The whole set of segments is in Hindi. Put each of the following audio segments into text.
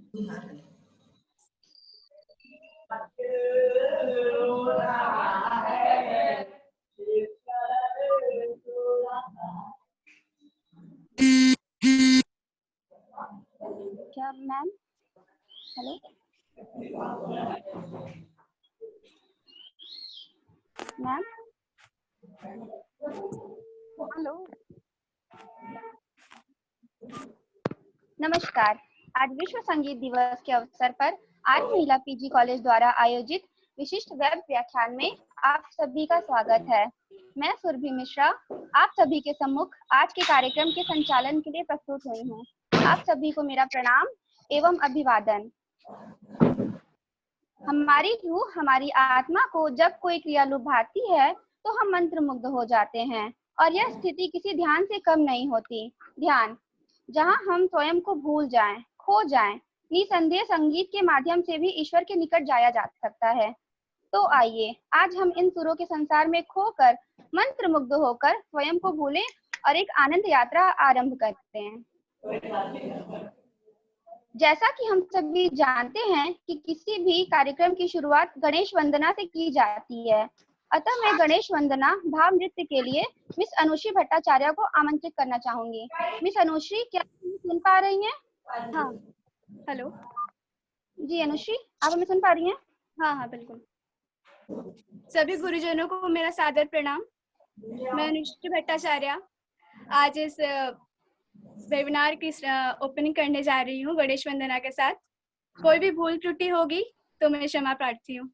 क्या मैम? हेलो मैम, हेलो, नमस्कार। आज विश्व संगीत दिवस के अवसर पर आर्य महिला पीजी कॉलेज द्वारा आयोजित विशिष्ट वेब व्याख्यान में आप सभी का स्वागत है। मैं सुरभि मिश्रा आप सभी के सम्मुख आज के कार्यक्रम के संचालन के लिए प्रस्तुत हुई हूँ। आप सभी को मेरा प्रणाम एवं अभिवादन। हमारी रूह, हमारी आत्मा को जब कोई क्रिया लुभाती है तो हम मंत्रमुग्ध हो जाते हैं, और यह स्थिति किसी ध्यान से कम नहीं होती। ध्यान, जहां हम स्वयं को भूल जाएं, खो जाएं। निसंदेह संगीत के माध्यम से भी ईश्वर के निकट जाया जा सकता है। तो आइए आज हम इन सुरों के संसार में खोकर मंत्रमुग्ध होकर स्वयं को भूलें और एक आनंद यात्रा आरंभ करते हैं। जैसा कि हम सभी जानते हैं कि किसी भी कार्यक्रम की शुरुआत गणेश वंदना से की जाती है, अतः मैं गणेश वंदना भाव नृत्य के लिए मिस अनुश्री भट्टाचार्य को आमंत्रित करना चाहूंगी। मिस अनुश्री, क्या आप सुन पा रही हैं? हाँ, हेलो जी अनुश्री, आप हमें सुन पा रही हैं? हाँ बिल्कुल। सभी गुरुजनों को मेरा सादर प्रणाम। मैं अनुश्री भट्टाचार्य आज इस वेबिनार की ओपनिंग करने जा रही हूँ गणेश वंदना के साथ। कोई भी भूल त्रुटि होगी तो मैं क्षमा प्रार्थी हूँ।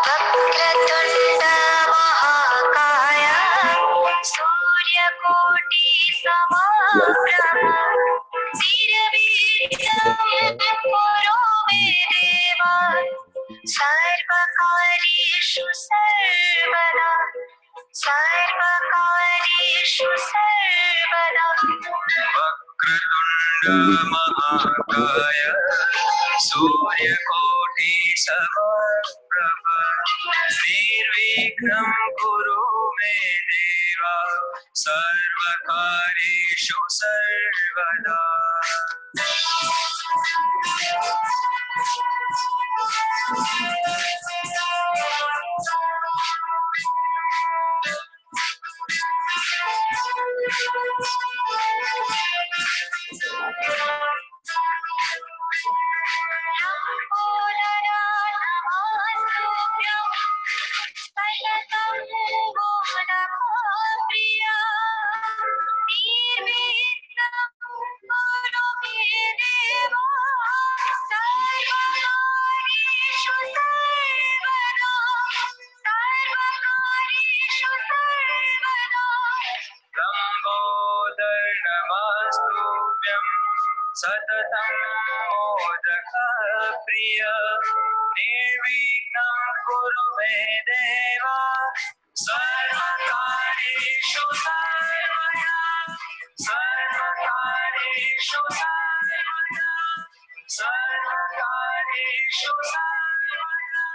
वक्रतुंड महाकाय सूर्यकोटि समप्रभ निर्विघ्नं कुरु मे देव सर्वकार्येषु सर्वदा सर्वकार्येषु सर्वदा। वक्रतुंड महाकाय सूर्यकोटि समप्रभ निर्विघ्नं कुरु मे देव सर्वकार्येषु सर्वदा। सततं मोदकप्रिय निर्विघ्नं कुरु मे देव सर्वकार्येषु सर्वदा सर्वकार्येषु सर्वदा सर्वकार्येषु सर्वदा।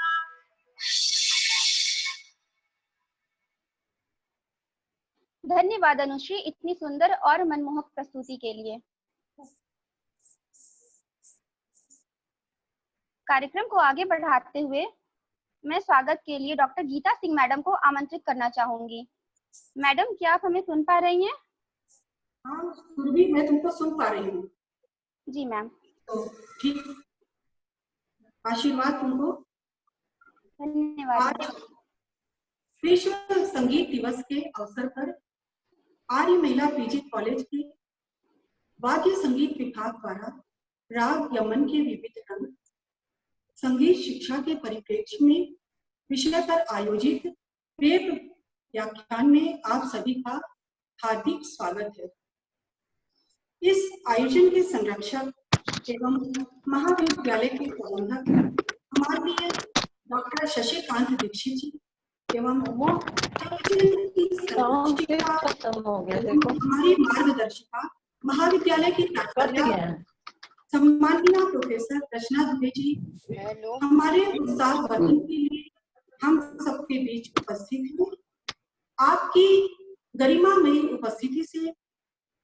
धन्यवाद अनुश्री इतनी सुंदर और मनमोहक प्रस्तुति के लिए। कार्यक्रम को आगे बढ़ाते हुए मैं स्वागत के लिए डॉक्टर गीता सिंह मैडम को आमंत्रित करना चाहूंगी। मैडम, क्या आप हमें सुन पा रही हैं? हाँ सुरभि, मैं तुमको सुन पा रही हूँ। जी मैम। तो ठीक, आशीर्वाद तुमको। धन्यवाद। आज विश्व संगीत दिवस के अवसर पर आर्य महिला पीजी कॉलेज के वाद्य संगीत विभाग द्वारा राग यमन के विविध रंग संगीत शिक्षा के परिप्रेक्ष्य में विषय पर आयोजित वेब व्याख्यान में आप सभी का हार्दिक स्वागत है। इस आयोजन के संरक्षक एवं महाविद्यालय के प्रबंधक माननीय डॉक्टर शशिकांत दीक्षित जी एवं हमारी मार्गदर्शिका महाविद्यालय की प्राचार्य सम्माननीय प्रोफेसर रचना दुबे जी हमारे उत्साह वर्धन के लिए हम सबके बीच उपस्थित हैं। आपकी गरिमामयी उपस्थिति से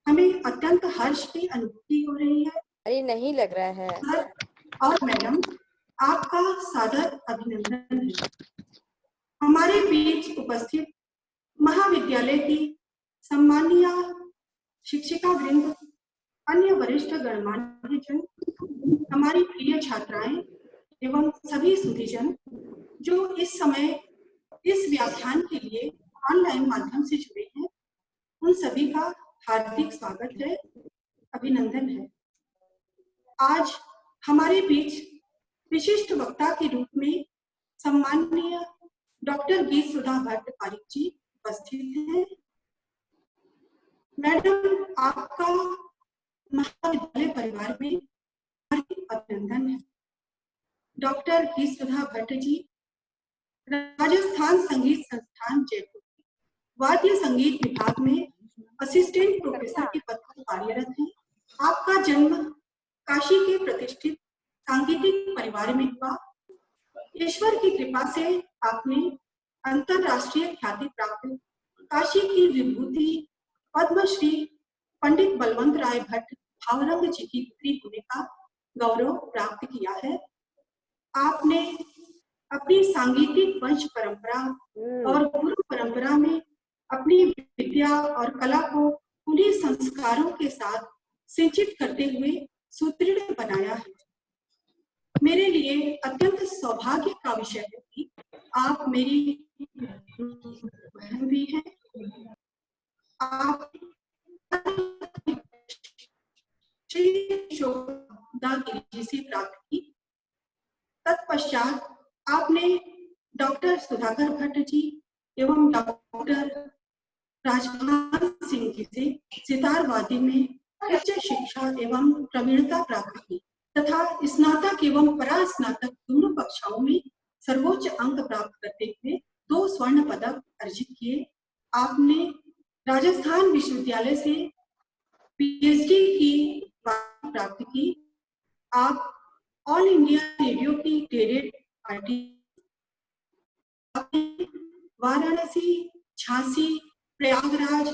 हमें अत्यंत हर्ष की अनुभूति हो रही है। अरे नहीं लग रहा है। सर और मैडम, आपका सादर अभिनंदन है। हमारे बीच उपस्थित महाविद्यालय की सम्मानीय शिक्षिका वृंद, अन्य वरिष्ठ गणमान्य जन, हमारी प्रिय छात्राएं एवं सभी सुधीजन जो इस समय इस व्याख्यान के लिए ऑनलाइन माध्यम से जुड़े हैं, उन सभी का हार्दिक स्वागत है, अभिनंदन है। आज हमारे बीच विशिष्ट वक्ता के रूप में सम्माननीय डॉक्टर गीत सुधा भट्ट पारिक जी उपस्थित हैं। मैडम, आपका महाविद्यालय परिवार में हार्दिक अभिनंदन है। डॉक्टर गीत सुधा भट्ट जी राजस्थान संगीत संस्थान जयपुर वाद्य संगीत विभाग में असिस्टेंट प्रोफेसर के पद पर कार्यरत हैं। आपका जन्म काशी के प्रतिष्ठित सांगीतिक परिवार में हुआ। ईश्वर की कृपा से आपने अंतरराष्ट्रीय ख्याति प्राप्त काशी की विभूति पद्मश्री पंडित बलवंत राय भट्ट भावरंग जी की पुत्री होने का गौरव प्राप्त किया है। आपने अपनी सांगीतिक वंश परंपरा और गुरु परंपरा में अपनी विद्या और कला को उन्हीं संस्कारों के साथ सिंचित करते हुए सुदृढ़ बनाया है। मेरे लिए अत्यंत सौभाग्य का विषय है कि आप मेरी बहन भी हैं। आप श्री शोभागिरी जी से प्राप्त की। तत्पश्चात आपने डॉक्टर सुधाकर भट्ट जी एवं डॉक्टर राजपाल सिंह जी से सितार वाद्य में उच्च शिक्षा एवं प्रवीणता प्राप्त की तथा स्नातक एवं परास्नातक दोनों कक्षाओं में सर्वोच्च अंक प्राप्त करते हुए 2 स्वर्ण पदक अर्जित किए। आपने राजस्थान विश्वविद्यालय से पीएचडी की प्राप्त की। आप ऑल इंडिया रेडियो की ग्रेडेड आर्टिस्ट, वाराणसी, झांसी, प्रयागराज,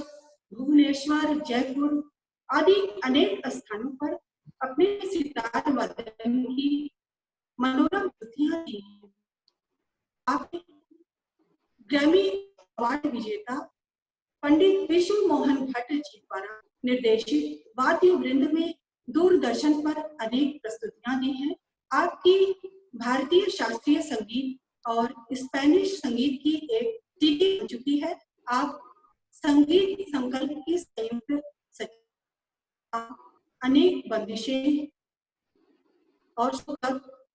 भुवनेश्वर, जयपुर आदि अनेक स्थानों पर अपने सितार वादन की मनोरम कृतियां दी हैं। आपने ग्रैमी अवार्ड विजेता पंडित विश्व मोहन भट्ट जी द्वारा निर्देशित वाद्य वृंद में दूरदर्शन पर अनेक प्रस्तुतियां दी हैं। आपकी भारतीय शास्त्रीय संगीत और स्पेनिश संगीत की एक सीडी बन चुकी है। आप संगीत संकल्प की संयुक्त सचिव, अनेक बंदिशें और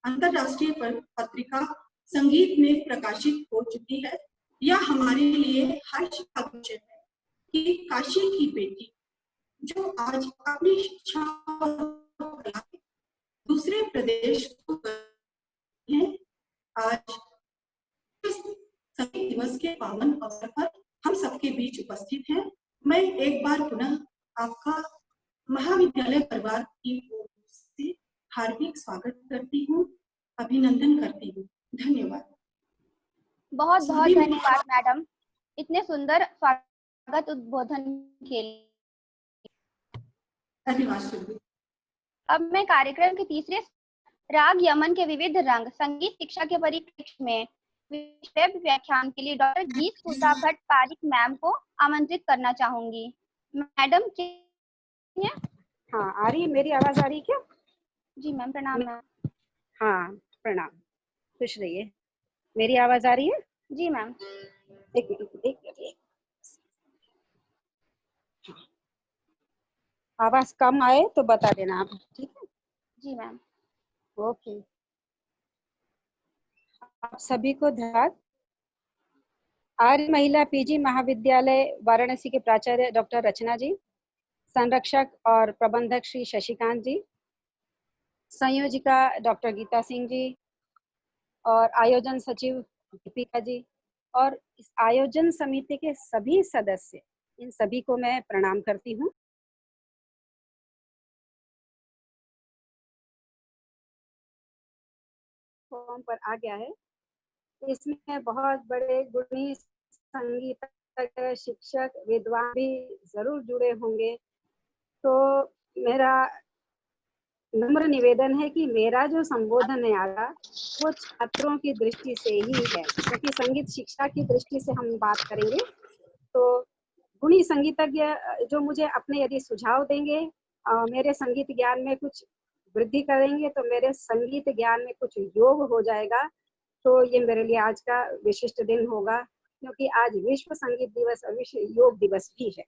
अंतरराष्ट्रीय पत्रिका संगीत में प्रकाशित हो चुकी है। यह हमारे लिए हर्ष का विषय है कि काशी की बेटी जो आज अपनी शिक्षा दूसरे प्रदेश को है, आज संगीत दिवस के पावन अवसर पर हम सबके बीच उपस्थित हैं। मैं एक बार पुनः आपका महाविद्यालय परिवार की ओर से हार्दिक स्वागत करती हूँ, अभिनंदन करती हूँ। धन्यवाद। बहुत बहुत धन्यवाद मैडम, इतने सुंदर स्वागत उद्बोधन के लिए। धन्यवाद। अब मैं कार्यक्रम के तीसरे राग यमन के विविध रंग संगीत शिक्षा के परिप्रेक्ष्य में वेब व्याख्यान के लिए डॉक्टर गीत सुधा भट्ट पारिक मैम को आमंत्रित करना चाहूंगी। मैडम क्या? हाँ, आ रही है मेरी आवाज, आ रही है क्या? जी मैम, प्रणाम मैम। हाँ प्रणाम, खुश रहिए। मेरी आवाज आ रही है? जी मैम। एक मिनट। आवाज कम आए तो बता देना आप, ठीक है? जी मैम। ओके। आप सभी को धन्यवाद। आर्य महिला पीजी महाविद्यालय वाराणसी के प्राचार्य डॉक्टर रचना जी, संरक्षक और प्रबंधक श्री शशिकांत जी, संयोजिका डॉक्टर गीता सिंह जी और आयोजन सचिव दीपिका जी और इस आयोजन समिति के सभी सदस्य, इन सभी को मैं प्रणाम करती हूँ। फॉर्म पर आ गया है। इसमें बहुत बड़े गुणी संगीतज्ञ, शिक्षक, विद्वान भी जरूर जुड़े होंगे। तो मेरा नम्र निवेदन है कि मेरा जो संबोधन है आगा वो छात्रों की दृष्टि से ही है, क्योंकि संगीत शिक्षा की दृष्टि से हम बात करेंगे। तो गुणी संगीतज्ञ जो मुझे अपने यदि सुझाव देंगे, मेरे संगीत ज्ञान में कुछ वृद्धि करेंगे, तो मेरे संगीत ज्ञान में कुछ योग हो जाएगा। तो ये मेरे लिए आज का विशिष्ट दिन होगा, क्योंकि आज विश्व संगीत दिवस और विश्व योग दिवस भी है।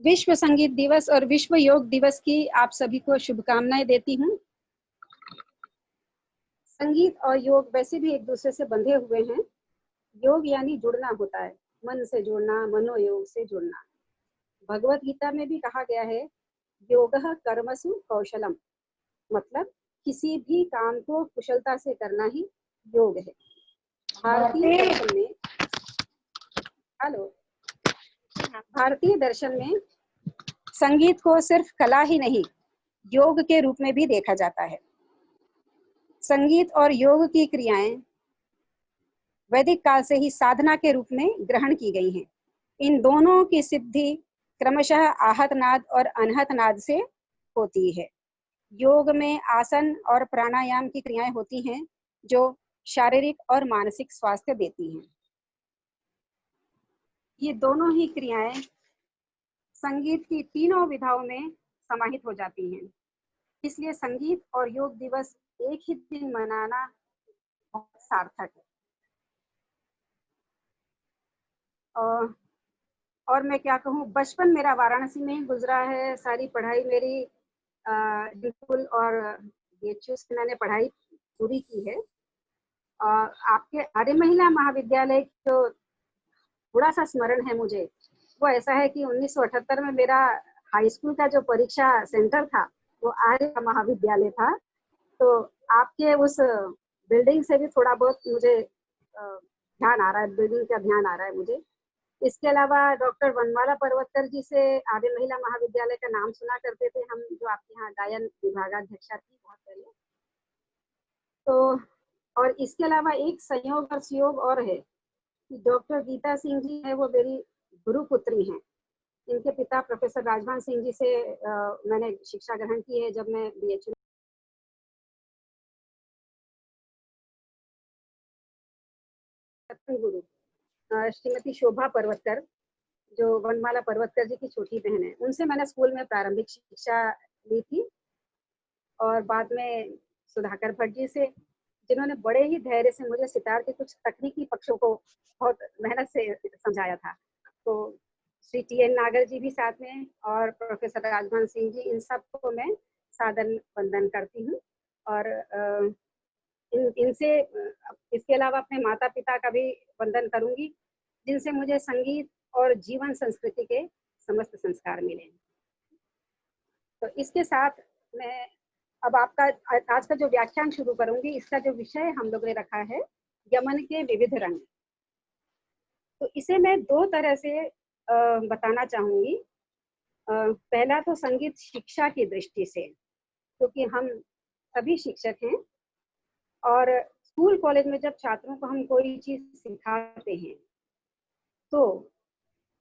विश्व संगीत दिवस और विश्व योग दिवस की आप सभी को शुभकामनाएं देती हूँ। संगीत और योग वैसे भी एक दूसरे से बंधे हुए हैं। योग यानी जुड़ना होता है, मन से जुड़ना, मनोयोग से जुड़ना। भगवत गीता में भी कहा गया है, योगः कर्मसु कौशलम, मतलब किसी भी काम को कुशलता से करना ही योग है। भारतीय दर्शन में संगीत को सिर्फ कला ही नहीं, योग के रूप में भी देखा जाता है। संगीत और योग की क्रियाएं वैदिक काल से ही साधना के रूप में ग्रहण की गई हैं। इन दोनों की सिद्धि क्रमशः आहत नाद और अनहत नाद से होती है। योग में आसन और प्राणायाम की क्रियाएं होती हैं जो शारीरिक और मानसिक स्वास्थ्य देती हैं। ये दोनों ही क्रियाएं संगीत की तीनों विधाओं में समाहित हो जाती हैं। इसलिए संगीत और योग दिवस एक ही दिन मनाना बहुत सार्थक है। और मैं क्या कहूँ, बचपन मेरा वाराणसी में ही गुजरा है। सारी पढ़ाई मेरी स्कूल और BHU से मैंने पढ़ाई पूरी की है। आपके आर्य महिला महाविद्यालय जो थोड़ा सा स्मरण है मुझे, वो ऐसा है कि 1978 में मेरा हाई स्कूल का जो परीक्षा सेंटर था वो आर्य महाविद्यालय था। तो आपके उस बिल्डिंग से भी थोड़ा बहुत मुझे ध्यान आ रहा है, बिल्डिंग का ध्यान आ रहा है मुझे। इसके अलावा डॉक्टर वनमाला पर्वतकर जी से आर्य महिला महाविद्यालय का नाम सुना करते थे हम, जो आपके यहाँ गायन विभागाध्यक्षा थी बहुत पहले। तो और इसके अलावा एक संयोग और सुयोग और है कि डॉक्टर गीता सिंह जी है, वो मेरी गुरु पुत्री हैं। इनके पिता प्रोफेसर राजभान सिंह जी से मैंने शिक्षा ग्रहण की है जब मैं BHU। गुरु श्रीमती शोभा पर्वतकर, जो वनमाला पर्वतकर जी की छोटी बहन है, उनसे मैंने स्कूल में प्रारंभिक शिक्षा ली थी। और बाद में सुधाकर भट्ट जी से, जिन्होंने बड़े ही धैर्य से मुझे सितार के कुछ तकनीकी पक्षों को बहुत मेहनत से समझाया था। तो श्री TN नागर जी भी साथ में, और प्रोफेसर राजभान सिंह जी, इन सबको मैं सादर वंदन करती हूँ। और इनसे इसके अलावा अपने माता पिता का भी वंदन करूंगी, जिनसे मुझे संगीत और जीवन संस्कृति के समस्त संस्कार मिले। तो इसके साथ मैं अब आपका आज का जो व्याख्यान शुरू करूंगी, इसका जो विषय हम लोग ने रखा है यमन के विविध रंग। तो इसे मैं दो तरह से बताना चाहूंगी। पहला तो संगीत शिक्षा की दृष्टि से, क्योंकि हम सभी शिक्षक हैं और स्कूल कॉलेज में जब छात्रों को हम कोई चीज सिखाते हैं, तो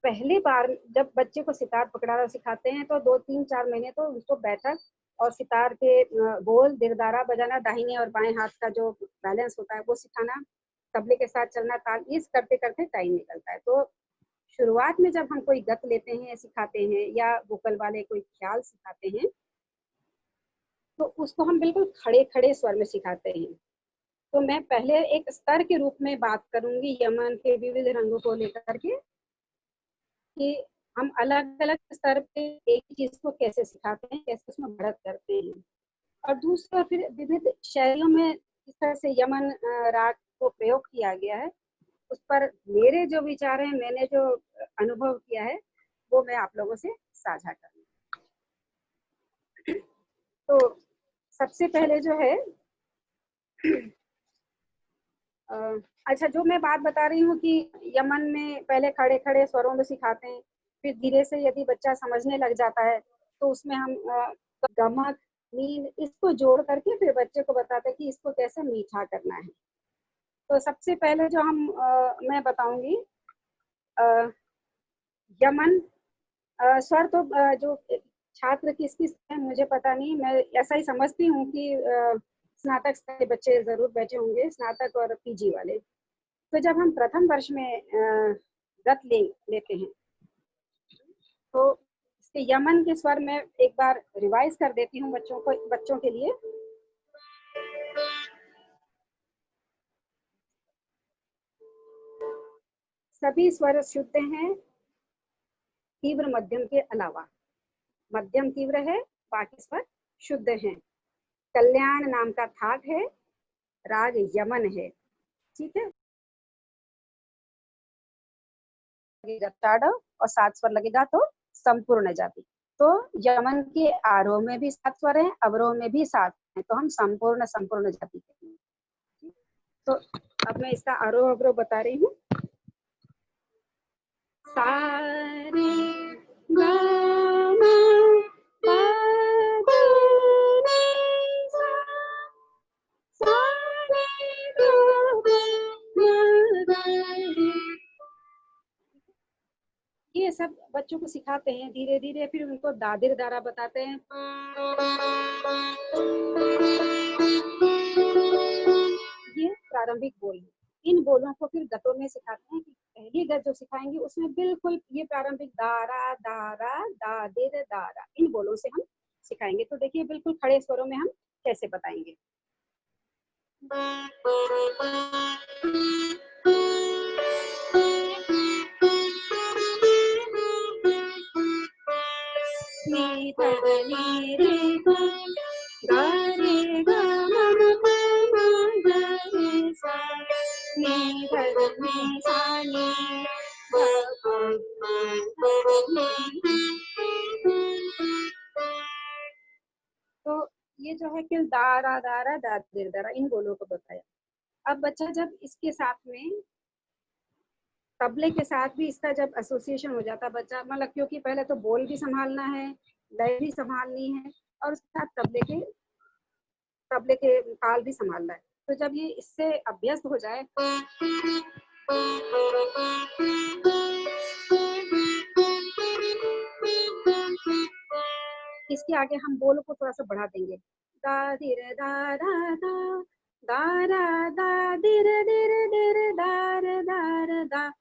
पहली बार जब बच्चे को सितार पकड़ाना सिखाते हैं तो 2-3-4 महीने तो उसको बैठक और सितार के बोल, दिरदारा बजाना, दाहिने और बाएं हाथ का जो बैलेंस होता है वो सिखाना, तबले के साथ चलना, ताल, इस करते करते टाइम निकलता है। तो शुरुआत में जब हम कोई गत लेते हैं, सिखाते हैं, या वोकल वाले कोई ख्याल सिखाते हैं, तो उसको हम बिल्कुल खड़े खड़े स्वर में सिखाते हैं। तो मैं पहले एक स्तर के रूप में बात करूंगी यमन के विविध रंगों को लेकर के, कि हम अलग अलग स्तर पे एक ही चीज को कैसे सिखाते हैं, कैसे उसमें बढ़त करते हैं। और दूसरा फिर विविध शैलियों में किस तरह से यमन राग को प्रयोग किया गया है, उस पर मेरे जो विचार हैं, मैंने जो अनुभव किया है, वो मैं आप लोगों से साझा करूंगी। तो सबसे पहले जो है अच्छा, जो मैं बात बता रही हूँ कि यमन में पहले खड़े खड़े स्वरों में सिखाते हैं, फिर धीरे से यदि बच्चा समझने लग जाता है तो उसमें हम गमक, मीन, इसको जोड़ करके फिर बच्चे को बताते हैं कि इसको कैसे मीठा करना है। तो सबसे पहले जो मैं बताऊंगी यमन स्वर। तो जो छात्र किस किस है मुझे पता नहीं, मैं ऐसा ही समझती हूँ कि स्नातक स्तर के बच्चे जरूर बैठे होंगे, स्नातक और पीजी वाले। तो जब हम प्रथम वर्ष में गत लेते हैं तो इसके यमन के स्वर में एक बार रिवाइज कर देती हूँ बच्चों के लिए। सभी स्वर शुद्ध हैं तीव्र मध्यम के अलावा। मध्यम तीव्र है, बाकी स्वर शुद्ध हैं। कल्याण नाम का थाट है, राग यमन है। ठीक है, लगेगा ताड़व और 7 स्वर लगेगा तो संपूर्ण जाति। तो यमन के आरोह में भी 7 स्वर हैं, अवरोह में भी 7 हैं, तो हम संपूर्ण जाति कहते हैं। तो अब मैं इसका आरोह अवरोह बता रही हूँ। सारे ये सब बच्चों को सिखाते हैं धीरे धीरे, फिर उनको दादिर दारा बताते हैं। ये प्रारंभिक बोल है। इन बोलों को फिर गतों में सिखाते हैं कि पहली गत जो सिखाएंगे उसमें बिल्कुल ये प्रारंभिक दारा दारा दादिर दारा इन बोलों से हम सिखाएंगे। तो देखिए बिल्कुल खड़े स्वरों में हम कैसे बताएंगे। तो ये जो है कि दारा दारा दादिर दारा इन बोलों को बताया। अब बच्चा जब इसके साथ में तबले के साथ भी इसका जब एसोसिएशन हो जाता है बच्चा, मतलब क्योंकि पहले तो बोल भी संभालना है, लय भी संभालनी है और उसके साथ तबले के ताल भी संभालना है। तो जब ये इससे अभ्यस्त हो जाए इसके आगे हम बोल को थोड़ा सा बढ़ा देंगे। दा धीर दारा दा दारा दा धीर धीर धीर दार दार दा।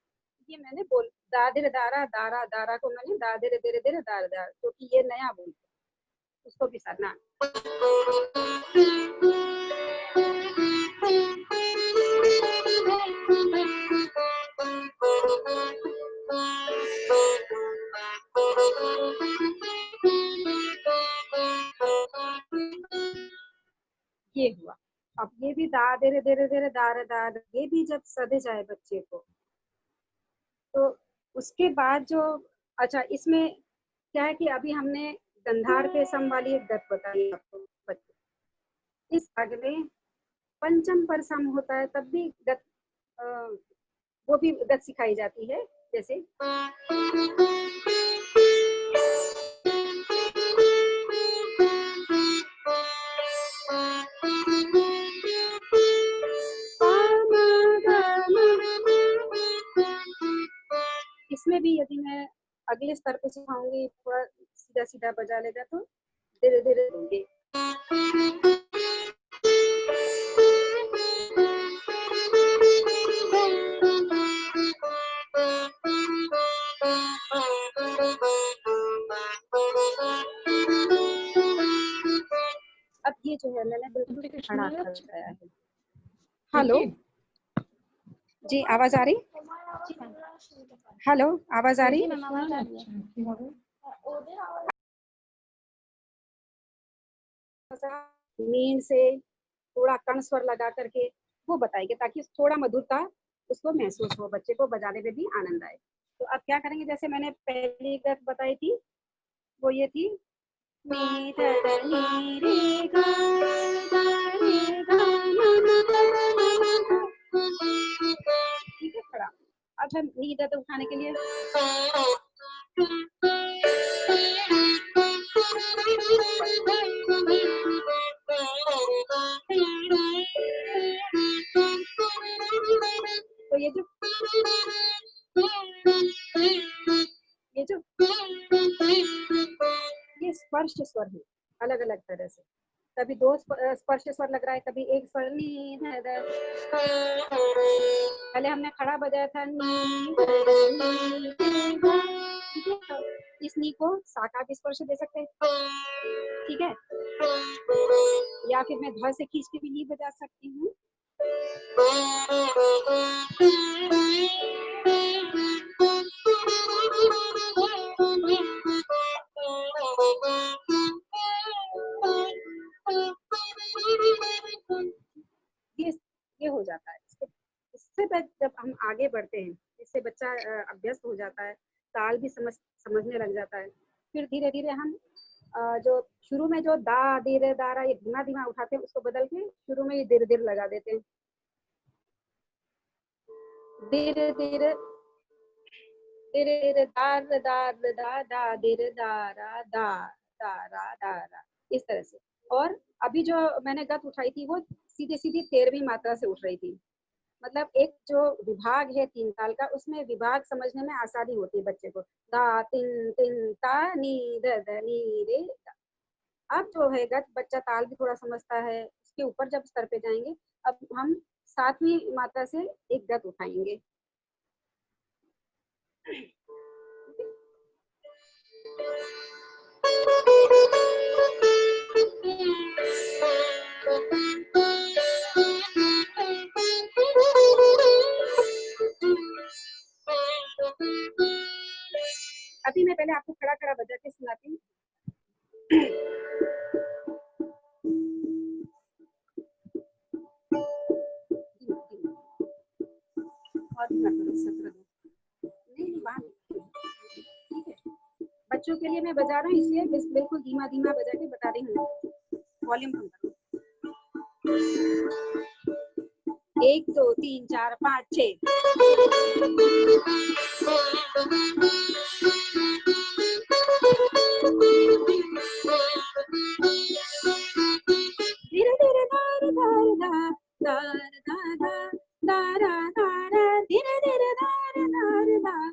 ये मैंने बोल दादिर दारा दारा दारा को मैंने दादिर धीरे धीरे दार दार, क्योंकि ये नया बोल उसको भी सरना। ये हुआ। अब ये भी दा धीरे धीरे धीरे दार दार, ये भी जब सध जाए बच्चे को तो उसके बाद जो अच्छा इसमें क्या है कि अभी हमने गंधार के सम वाली एक गत बताई आपको बच्चे। इस भाग में पंचम पर सम होता है तब भी गत वो भी गत सिखाई जाती है। जैसे इसमें भी यदि मैं अगले स्तर पे सिखाऊंगी थोड़ा सीधा सीधा बजा लेगा तो धीरे धीरे होंगे। अब ये जो है मैंने बिल्कुल खड़ा कर दिया है। हेलो जी, आवाज आ रही? हेलो, आवाज आ रही? मीन से थोड़ा कण स्वर लगा करके वो बताएंगे ताकि थोड़ा मधुरता उसको महसूस हो, बच्चे को बजाने में भी आनंद आए। तो अब क्या करेंगे, जैसे मैंने पहली गत बताई थी वो ये थी ठीक है खड़ा। अब हम नी दर्द उठाने के लिए स्पर्श स्वर है अलग अलग तरह से। कभी दो स्पर्श स्वर लग रहा है, कभी एक स्वर नी ध ध। पहले हमने खड़ा बजाया था नी ध ध, ठीक है। इस नी को सा का भी स्पर्श दे सकते हैं, ठीक है, या फिर मैं ध से खींच के भी नी बजा सकती हूँ। ये हो जाता है। इससे जब हम आगे बढ़ते हैं, इससे बच्चा अभ्यस्त हो जाता है, ताल भी समझने लग जाता है। फिर धीरे धीरे हम जो शुरू में जो दा धीरे दारा ये धीमा धीमा उठाते हैं, उसको बदल के शुरू में ये धीरे धीरे लगा देते हैं। धीरे धीरे धीरे धीरे दार दार दा दा धीरे दारा दा दारा दारा, इस तरह से। और अभी जो मैंने गत उठाई थी वो सीधे सीधी 13वीं मात्रा से उठ रही थी। मतलब एक जो विभाग है 3 ताल का, उसमें विभाग समझने में आसानी होती है बच्चे को। दा तिन तिन ता नी द द नी रे दा। अब जो है गत बच्चा ताल भी थोड़ा समझता है, उसके ऊपर जब स्तर पे जाएंगे, अब हम 7वीं मात्रा से एक गत उठाएंगे। अभी मैं पहले आपको खड़ा खड़ा बजा के सुनाती हूँ। बच्चों के लिए मैं बजा रहा हूँ, इसलिए बिल्कुल धीमा धीमा बजा के बता रही हूँ। वॉल्यूम कम करो। 1 2 3 4 5 6। धीरे धीरे दार दार दार दार दार दार दार धीरे धीरे दार दार दार।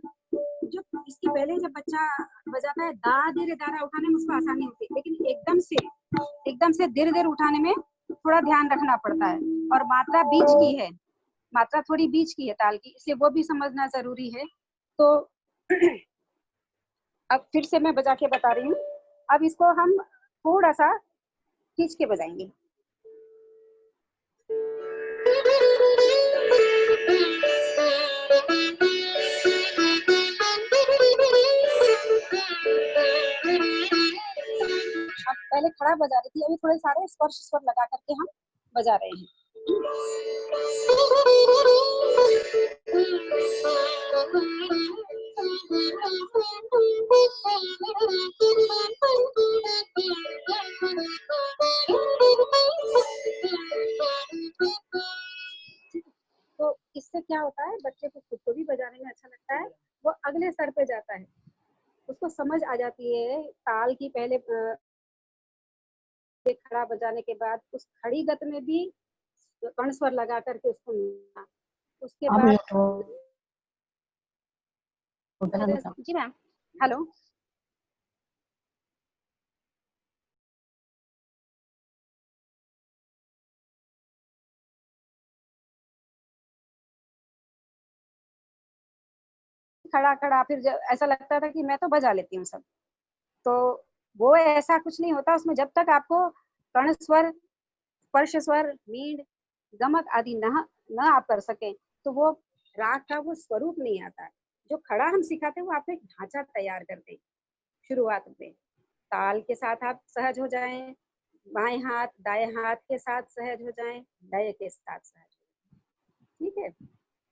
जो इसके पहले जब बच्चा बजाता है दा धीरे दारा उठाने में उसको आसानी होती है, लेकिन एकदम से धीरे धीरे उठाने में थोड़ा ध्यान रखना पड़ता है। और मात्रा बीच की है, मात्रा थोड़ी बीच की है ताल की, इसलिए वो भी समझना जरूरी है। तो अब फिर से मैं बजा के बता रही हूँ। अब इसको हम थोड़ा सा खींच के बजाएंगे। अब पहले खड़ा बजा रही थी, अभी थोड़े सारे स्पर्श स्वर लगा करके हम बजा रहे हैं। तो इससे क्या होता है, बच्चे को खुद को भी बजाने में अच्छा लगता है, वो अगले स्तर पे जाता है, उसको समझ आ जाती है ताल की। पहले खड़ा बजाने के बाद उस खड़ी गत में भी कर्ण स्वर लगा करके उसको मिलना। उसके बाद जी मैम। हेलो, खड़ा खड़ा फिर ऐसा लगता था कि मैं तो बजा लेती हूँ सब, तो वो ऐसा कुछ नहीं होता उसमें। जब तक आपको कर्ण स्वर, स्पर्श स्वर, मींड, गमक आदि न आप कर सकें, तो वो राग का वो स्वरूप नहीं आता। जो खड़ा हम सिखाते हैं वो आपको एक ढांचा तैयार करते हैं शुरुआत में। ताल के साथ आप सहज हो जाएं, बाएं हाथ दाएं हाथ के साथ सहज हो जाएं, लय के साथ सहज हो जाएं, ठीक है।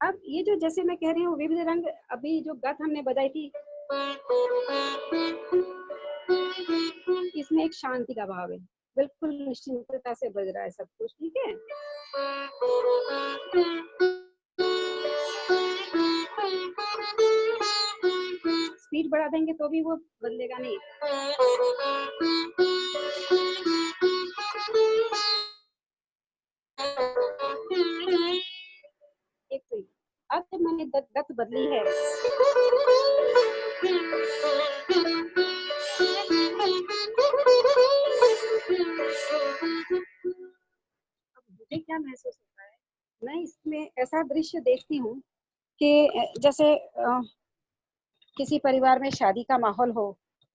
अब ये जो जैसे मैं कह रही हूँ विविध रंग, अभी जो गत हमने बजाई थी, इसमें एक शांति का भाव है, बिल्कुल निश्चिंतता से बज रहा है सब कुछ, ठीक है। स्पीड बढ़ा देंगे तो भी वो बदलेगा नहीं। एक तो अब जब मैंने गत बदली है, क्या महसूस होता है, मैं इसमें ऐसा दृश्य देखती हूँ कि जैसे किसी परिवार में शादी का माहौल हो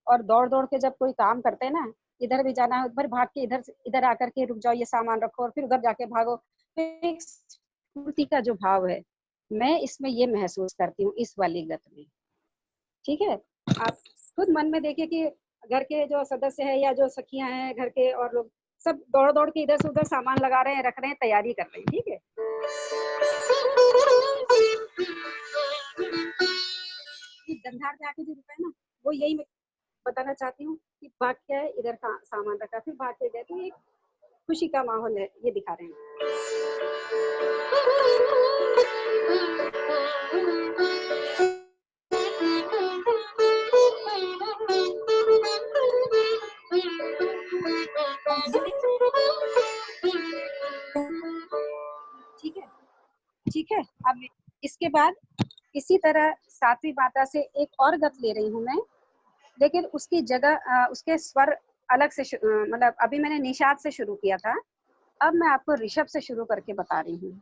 और दौड़ दौड़ के जब कोई काम करते हैं ना, इधर भी जाना है, उधर भाग के इधर आकर के रुक जाओ, ये सामान रखो, और फिर उधर जाके भागो, तो एक स्फूर्ति का जो भाव है, मैं इसमें ये महसूस करती हूँ इस वाली गत में। ठीक है, आप खुद मन में देखिए कि घर के जो सदस्य है या जो सखियां हैं घर के और लोग सब दौड़ दौड़ के इधर से उधर सामान लगा रहे हैं, रख रहे हैं, तैयारी कर रहे हैं। ठीक है, गंधार पे आके जो रुका है ना, वो यही मैं बताना चाहती हूँ कि भाग क्या है, इधर का सामान रखा, फिर भाग के गए, तो एक खुशी का माहौल है, ये दिखा रहे हैं। ठीक है, ठीक है। अब इसके बाद इसी तरह सातवीं मात्रा से एक और गत ले रही हूँ मैं, लेकिन उसकी जगह उसके स्वर अलग से मतलब अभी मैंने निषाद से शुरू किया था, अब मैं आपको ऋषभ से शुरू करके बता रही हूँ।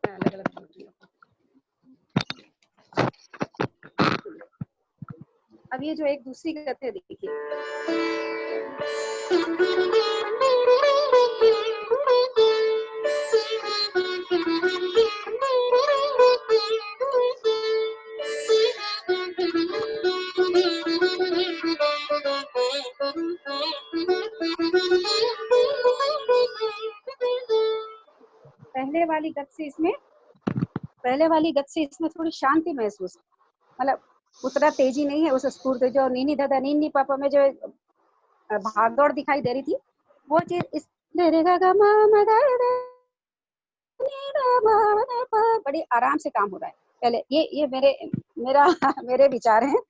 अलग अलग, अब ये जो एक दूसरी गत है देखिए, पहले वाली गत से इसमें थोड़ी शांति महसूस, मतलब उतना तेजी नहीं है, उस स्फूर्ति जो नीनी दादा नीनी पापा में जो भागदौड़ दिखाई दे रही थी, वो चीज इस बड़ी आराम से काम हो रहा है। पहले ये मेरे विचार हैं,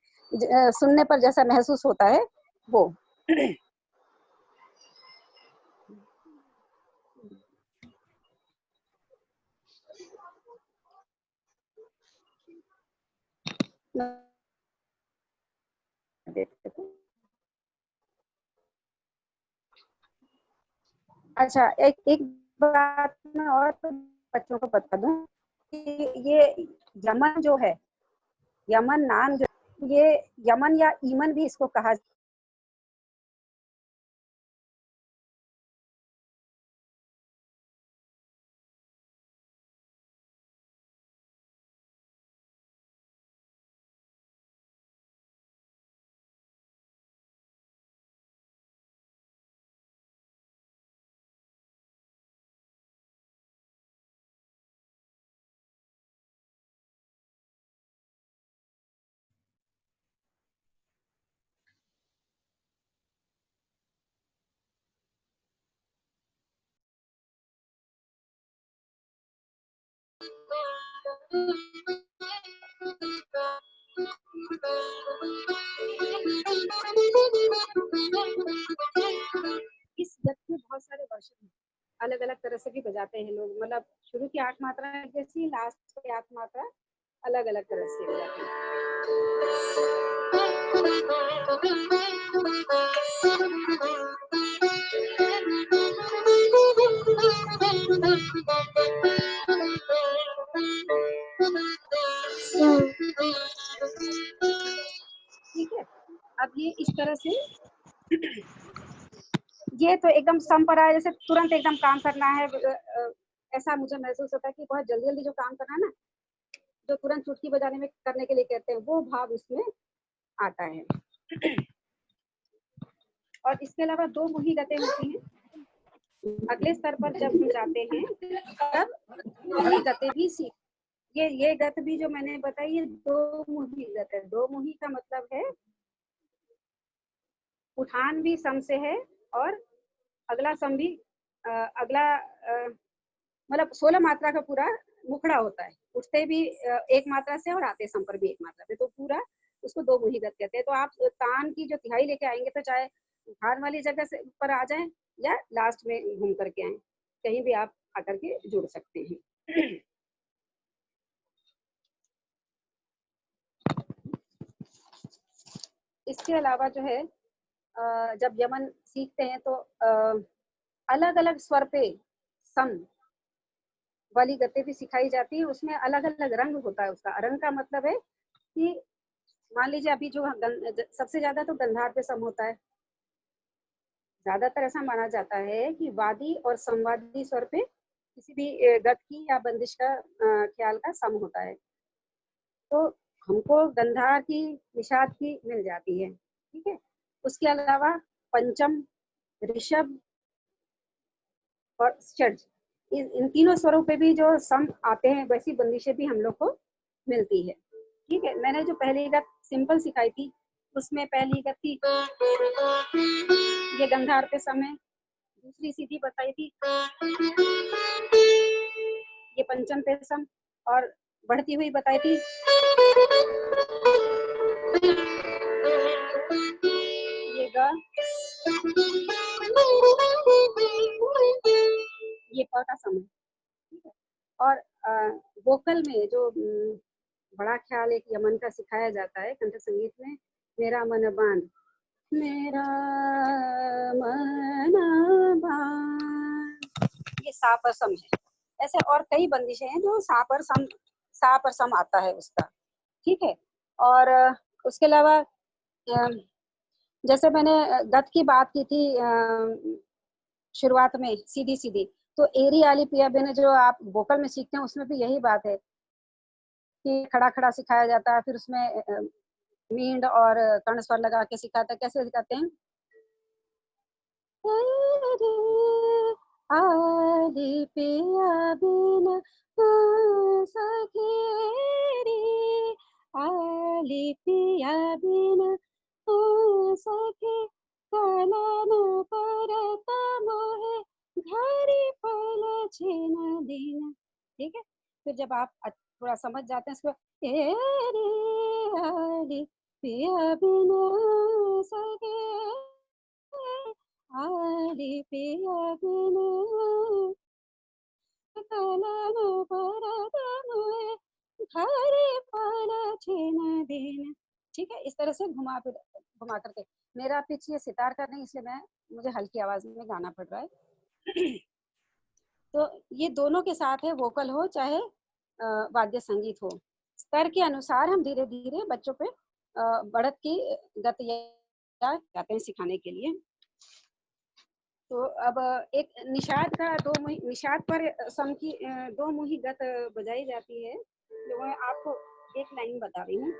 सुनने पर जैसा महसूस होता है वो। अच्छा, एक बात मैं और बच्चों को बता दूं कि ये यमन जो है, यमन नाम जो, ये यमन या ईमन भी इसको कहा इस गत में बहुत सारे वर्षन अलग अलग तरह से भी बजाते हैं लोग, मतलब शुरू की 8 मात्रा जैसी, लास्ट की 8 मात्रा अलग अलग तरह से बजाते हैं। ठीक है, अब ये इस तरह से, ये तो एकदम संपरा है, जैसे तुरंत एकदम काम करना है, ऐसा मुझे महसूस होता है कि बहुत जल्दी जल्दी जो काम करना है ना, जो तुरंत चुटकी बजाने में करने के लिए कहते हैं, वो भाव इसमें आता है। और इसके अलावा 2 मुही गतें होती हैं। अगले स्तर पर जब हम जाते हैं तब मुही गतें भी सीख, ये गत भी जो मैंने बताई, ये 2 मुही गत है। 2 मुही का मतलब है उठान भी सम से है और अगला सम भी, अगला मतलब 16 मात्रा का पूरा मुखड़ा होता है, उठते भी 1 मात्रा से और आते सम पर भी 1 मात्रा से, तो पूरा उसको 2 मुही गत कहते हैं। तो आप तान की जो तिहाई लेके आएंगे, तो चाहे उठान वाली जगह से ऊपर आ जाएं या लास्ट में घूम करके आए, कहीं भी आप आकर के जुड़ सकते हैं। इसके अलावा जो है जब यमन सीखते हैं तो अलग अलग स्वर पे सम वाली गति भी सिखाई जाती है। उसमें अलग अलग रंग होता है। उसका रंग का मतलब है कि मान लीजिए अभी जो सबसे ज्यादा तो गंधार पे सम होता है। ज्यादातर ऐसा माना जाता है कि वादी और संवादी स्वर पे किसी भी गत की या बंदिश का ख्याल का सम होता है। तो हमको गंधार की, निषाद की मिल जाती है, ठीक है। उसके अलावा पंचम, ऋषभ और षड्ज, इन तीनों स्वरों पे भी जो सम आते हैं वैसी बंदिशें भी हम लोग को मिलती है, ठीक है। मैंने जो पहली गत सिंपल सिखाई थी उसमें पहली गत थी, ये गंधार पे सम है। दूसरी सीधी बताई थी, ये पंचम पे सम, और बढ़ती हुई बताई थी, ये ग, ये प का सम है, ठीक है। और वोकल में जो बड़ा ख्याल एक यमन का सिखाया जाता है कंठ संगीत में, मेरा मन बांध, मेरा मन बांध, ये सा पर सम है। ऐसे और कई बंदिशें हैं जो सा पर सम आता है उसका, ठीक है। और उसके अलावा जैसे मैंने गत की बात की थी शुरुआत में सीधी सीधी, तो एरी आली पिया बिन जो आप वोकल में सीखते हैं उसमें भी यही बात है कि खड़ा खड़ा सिखाया जाता है। फिर उसमें मींड और कर्ण स्वर लगा के सिखाता है। कैसे सिखाते हैं, आली पिया बिन सखी रे, आली पिया बिन सखी, कलन परत मोहे घरी पल छिन दिन, ठीक है। फिर जब आप थोड़ा समझ जाते हैं इसको, आली पिया बिन सखी, आली पिया बिन कलन परत मोहे घरी पल छिन दिन, ठीक है। इस तरह से घुमा करके, मेरा पिच ये सितार का नहीं, इसलिए मुझे हल्की आवाज में गाना पड़ रहा है। तो ये दोनों के साथ है, वोकल हो चाहे वाद्य संगीत हो। स्तर के अनुसार हम धीरे धीरे बच्चों पे बढ़त की गति जाते हैं सिखाने के लिए। तो अब एक निषाद का निषाद पर सम की दो मुही गत बजाई जाती है, जो मैं आपको एक लाइन बता रही हूँ।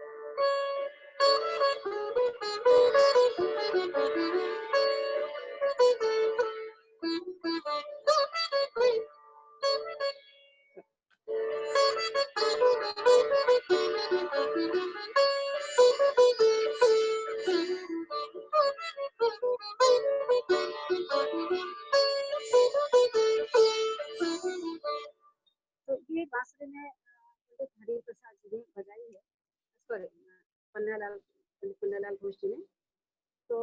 तो ये बांसुरी में पंडित हरि प्रसाद जी ने बजाई है, पन्नालाल घोष जी ने। तो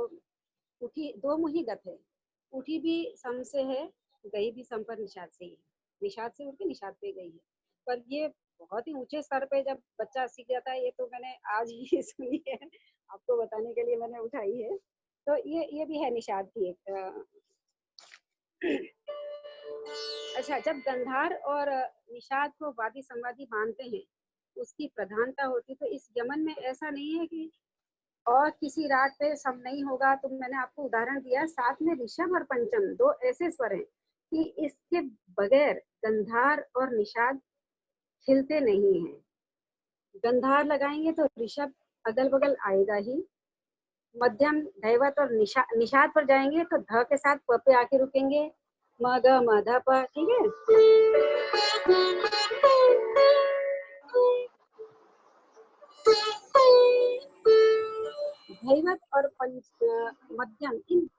उठी दो मुही गत है, उठी भी सम से है, गई भी सम पर निषाद से ही है, निषाद से उठ के निषाद पे गई है। पर ये बहुत ही ऊंचे स्तर पे जब बच्चा सीख जाता है, ये तो मैंने आज ही सुनी है, आपको बताने के लिए मैंने उठाई है। तो ये भी है निषाद की एक अच्छा, जब गंधार और निषाद को वादी संवादी मानते हैं, उसकी प्रधानता होती, तो इस यमन में ऐसा नहीं है कि और किसी राग पे सम नहीं होगा। तो मैंने आपको उदाहरण दिया, साथ में ऋषभ और पंचम दो ऐसे स्वर हैं कि इसके बगैर गंधार और निषाद खिलते नहीं हैं। गंधार लगाएंगे तो ऋषभ अगल बगल आएगा ही, मध्यम दैवत और निषाद पर जाएंगे तो ध के साथ प पे आके रुकेंगे, म ग म ध प, ठीक है। दैवत और मध्यम इन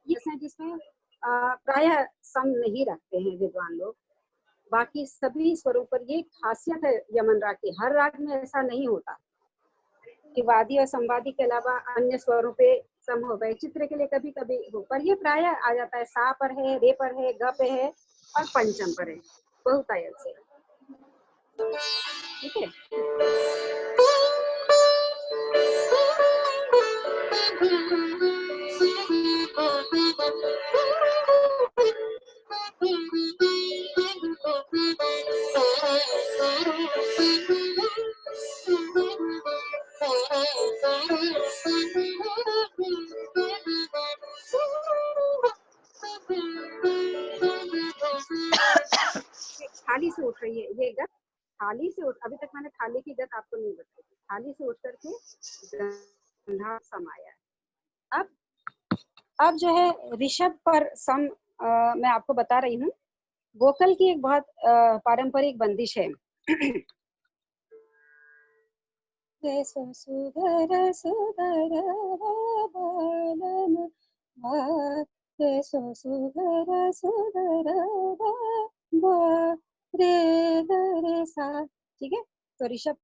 ऐसे जिसमें प्रायः सम नहीं रखते हैं विद्वान लोग। बाकी सभी स्वरों पर ये खासियत है यमन राग की, हर राग में ऐसा नहीं होता कि वादी और संवादी के अलावा अन्य स्वरों पे सम हो गए, चित्र के लिए कभी कभी हो, पर ये प्राय आ जाता है सा पर है, रे पर है, ग पे है और पंचम पर है, बहुतायत से। ठीक है। थाली से उठ रही है ये गत, थाली से उठ, अभी तक मैंने थाली की गत आपको नहीं बताई, थाली से उठ करके गंधा सम आया है। अब जो है ऋषभ पर सम मैं आपको बता रही हूँ। वोकल की एक बहुत पारंपरिक बंदिश है। सुधर सुधर बालम सुधर सुधर रे सा। ठीक है, तो ऋषभ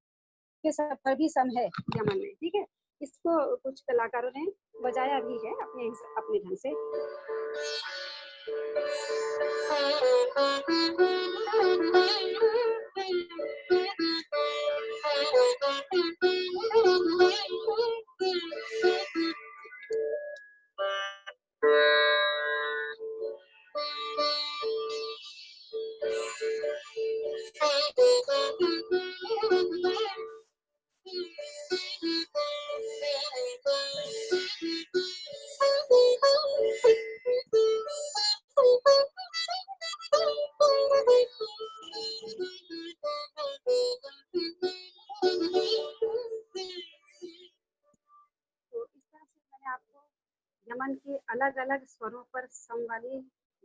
के साथ पर भी सम है यमन में। ठीक है, इसको कुछ कलाकारों ने बजाया भी है अपने अपने ढंग से। यमन के अलग अलग स्वरों पर सम वाली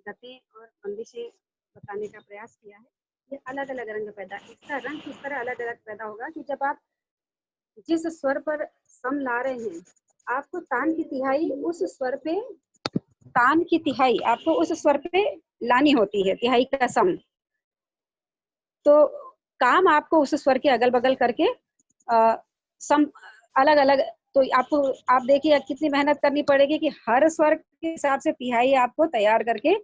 गतें और बंदिशें बताने का प्रयास किया है। ये अलग अलग रंग पैदा, इसका रंग किस तरह अलग अलग पैदा होगा कि जब आप जिस स्वर पर सम ला रहे हैं, आपको तान की तिहाई उस स्वर पे, तान की तिहाई आपको उस स्वर पे लानी होती है, तिहाई का सम। तो काम आपको उस स्वर के अगल बगल करके सम अलग अलग, तो आपको आप देखिए कितनी मेहनत करनी पड़ेगी कि हर स्वर के हिसाब से तिहाई आपको तैयार करके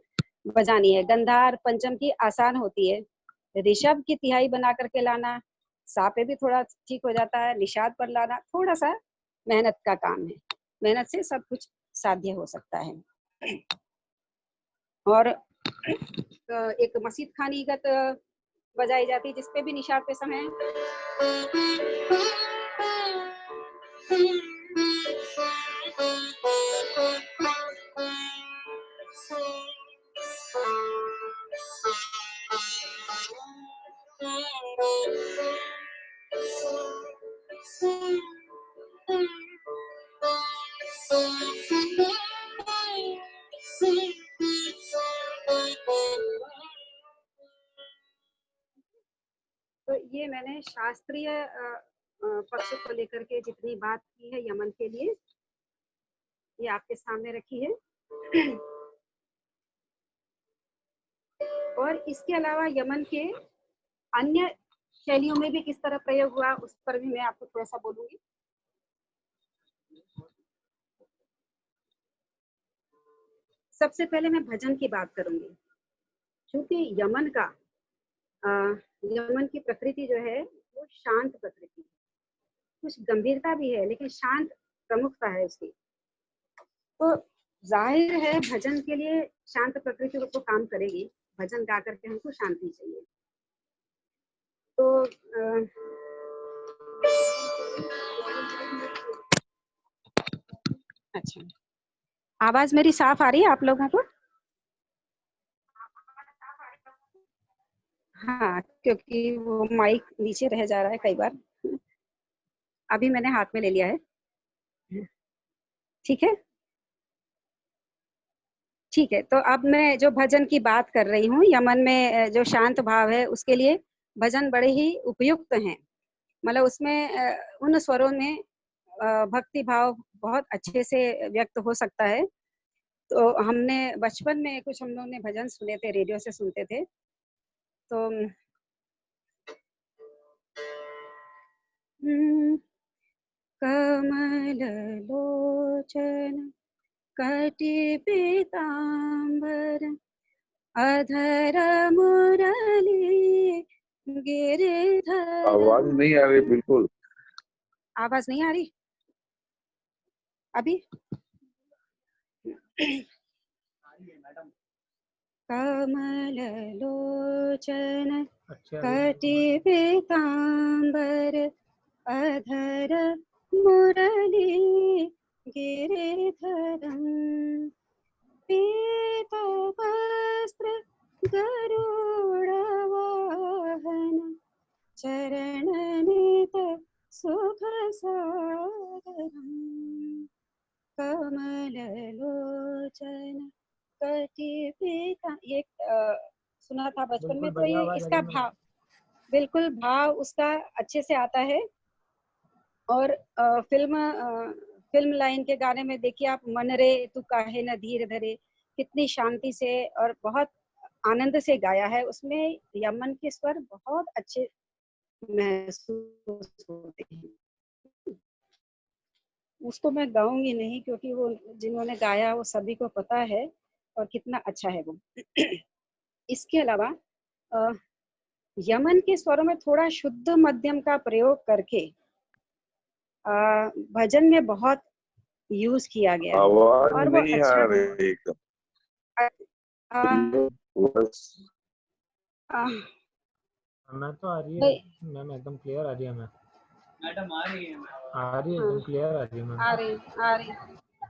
बजानी है। गंधार पंचम की आसान होती है, ऋषभ की तिहाई बना करके लाना, सा पे भी थोड़ा ठीक हो जाता है, निषाद पर लाना थोड़ा सा मेहनत का काम है। मेहनत से सब कुछ साध्य हो सकता है। और एक मसीद खानी गत बजाई जाती है जिसपे भी निषाद पे सम है। तो ये मैंने शास्त्रीय पक्ष को लेकर के जितनी बात की है यमन के लिए, ये आपके सामने रखी है। और इसके अलावा यमन के अन्य शैलियों में भी किस तरह प्रयोग हुआ उस पर भी मैं आपको थोड़ा सा बोलूंगी। सबसे पहले मैं भजन की बात करूंगी, क्योंकि यमन की प्रकृति जो है वो शांत प्रकृति है, कुछ गंभीरता भी है लेकिन शांत प्रमुखता है उसकी। तो जाहिर है भजन के लिए शांत प्रकृति को काम करेगी, भजन गा करके हमको शांति चाहिए। तो अच्छा, आवाज मेरी साफ आ रही है आप लोगों को? हाँ, क्योंकि वो माइक नीचे रह जा रहा है कई बार। अभी मैंने हाथ में ले लिया है। ठीक है, ठीक है। तो अब मैं जो भजन की बात कर रही हूँ, यमन में जो शांत भाव है उसके लिए भजन बड़े ही उपयुक्त हैं। मतलब उसमें उन स्वरों में भक्ति भाव बहुत अच्छे से व्यक्त हो सकता है। तो हमने बचपन में कुछ हम लोगों ने भजन सुने थे, रेडियो से सुनते थे। तो कमललोचन कटिपीताम्बर अधर मुरली गिरिधर। आवाज नहीं आ रही बिल्कुल। आवाज नहीं आ रही अभी? कमललोचन कटिपीताम्बर अधर मुरली गिरिधरम् पीतवस्त्र गरुडवाहन चरणनित सुखसागरम् कमललोचन कटिपीता। ये सुना था बचपन में, तो ये इसका भाव बिल्कुल भाव उसका अच्छे से आता है। और फिल्म लाइन के गाने में देखिए आप, मन रे तू काहे न धीर धरे, कितनी शांति से और बहुत आनंद से गाया है। उसमें यमन के स्वर बहुत अच्छे महसूस होते हैं। उसको मैं गाऊंगी नहीं क्योंकि वो जिन्होंने गाया वो सभी को पता है और कितना अच्छा है वो। इसके अलावा यमन के स्वरों में थोड़ा शुद्ध मध्यम का प्रयोग करके भजन में बहुत यूज किया गया है आवाज और वो नहीं आ अच्छा रही एकदम। मैं तो आ रही है मैम, एकदम क्लियर आ रही है। मैडम आ रही है एकदम क्लियर आ रही है मैम। आ रही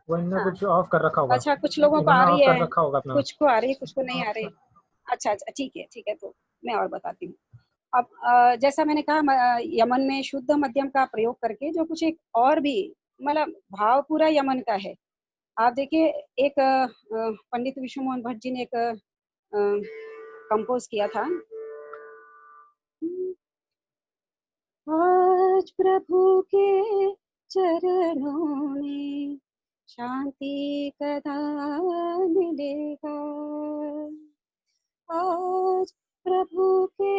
वो इनने कुछ ऑफ कर रखा होगा। अच्छा, कुछ लोगों को आ रही है, रखा होगा अपना। कुछ को आ रही है, कुछ को नहीं आ रही। अच्छा, ठीक है, तो मैं और बताती हूँ। अब जैसा मैंने कहा, यमन में शुद्ध मध्यम का प्रयोग करके जो कुछ एक और भी मतलब भाव पूरा यमन का है। आप देखिए, एक पंडित विष्णु मोहन भट्ट जी ने एक कंपोज किया था। आज प्रभु के चरणों में शांति कदा मिलेगा, आज प्रभु के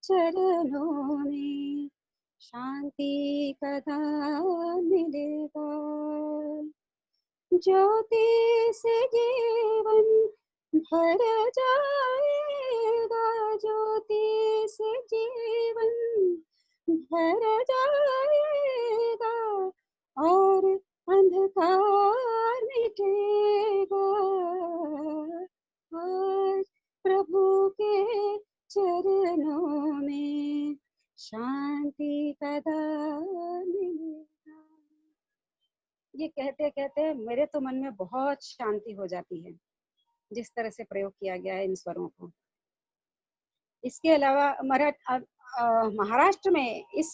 चरणों में शांति कदा मिलेगा, ज्योति से जीवन भर जाएगा, ज्योति से जीवन भर जाएगा और अंधकार मिटेगा, आज प्रभु के चरणों में शांति कदा मिलेगा। ये कहते कहते मेरे तो मन में बहुत शांति हो जाती है, जिस तरह से प्रयोग किया गया है इन स्वरों को। इसके अलावा महाराष्ट्र में इस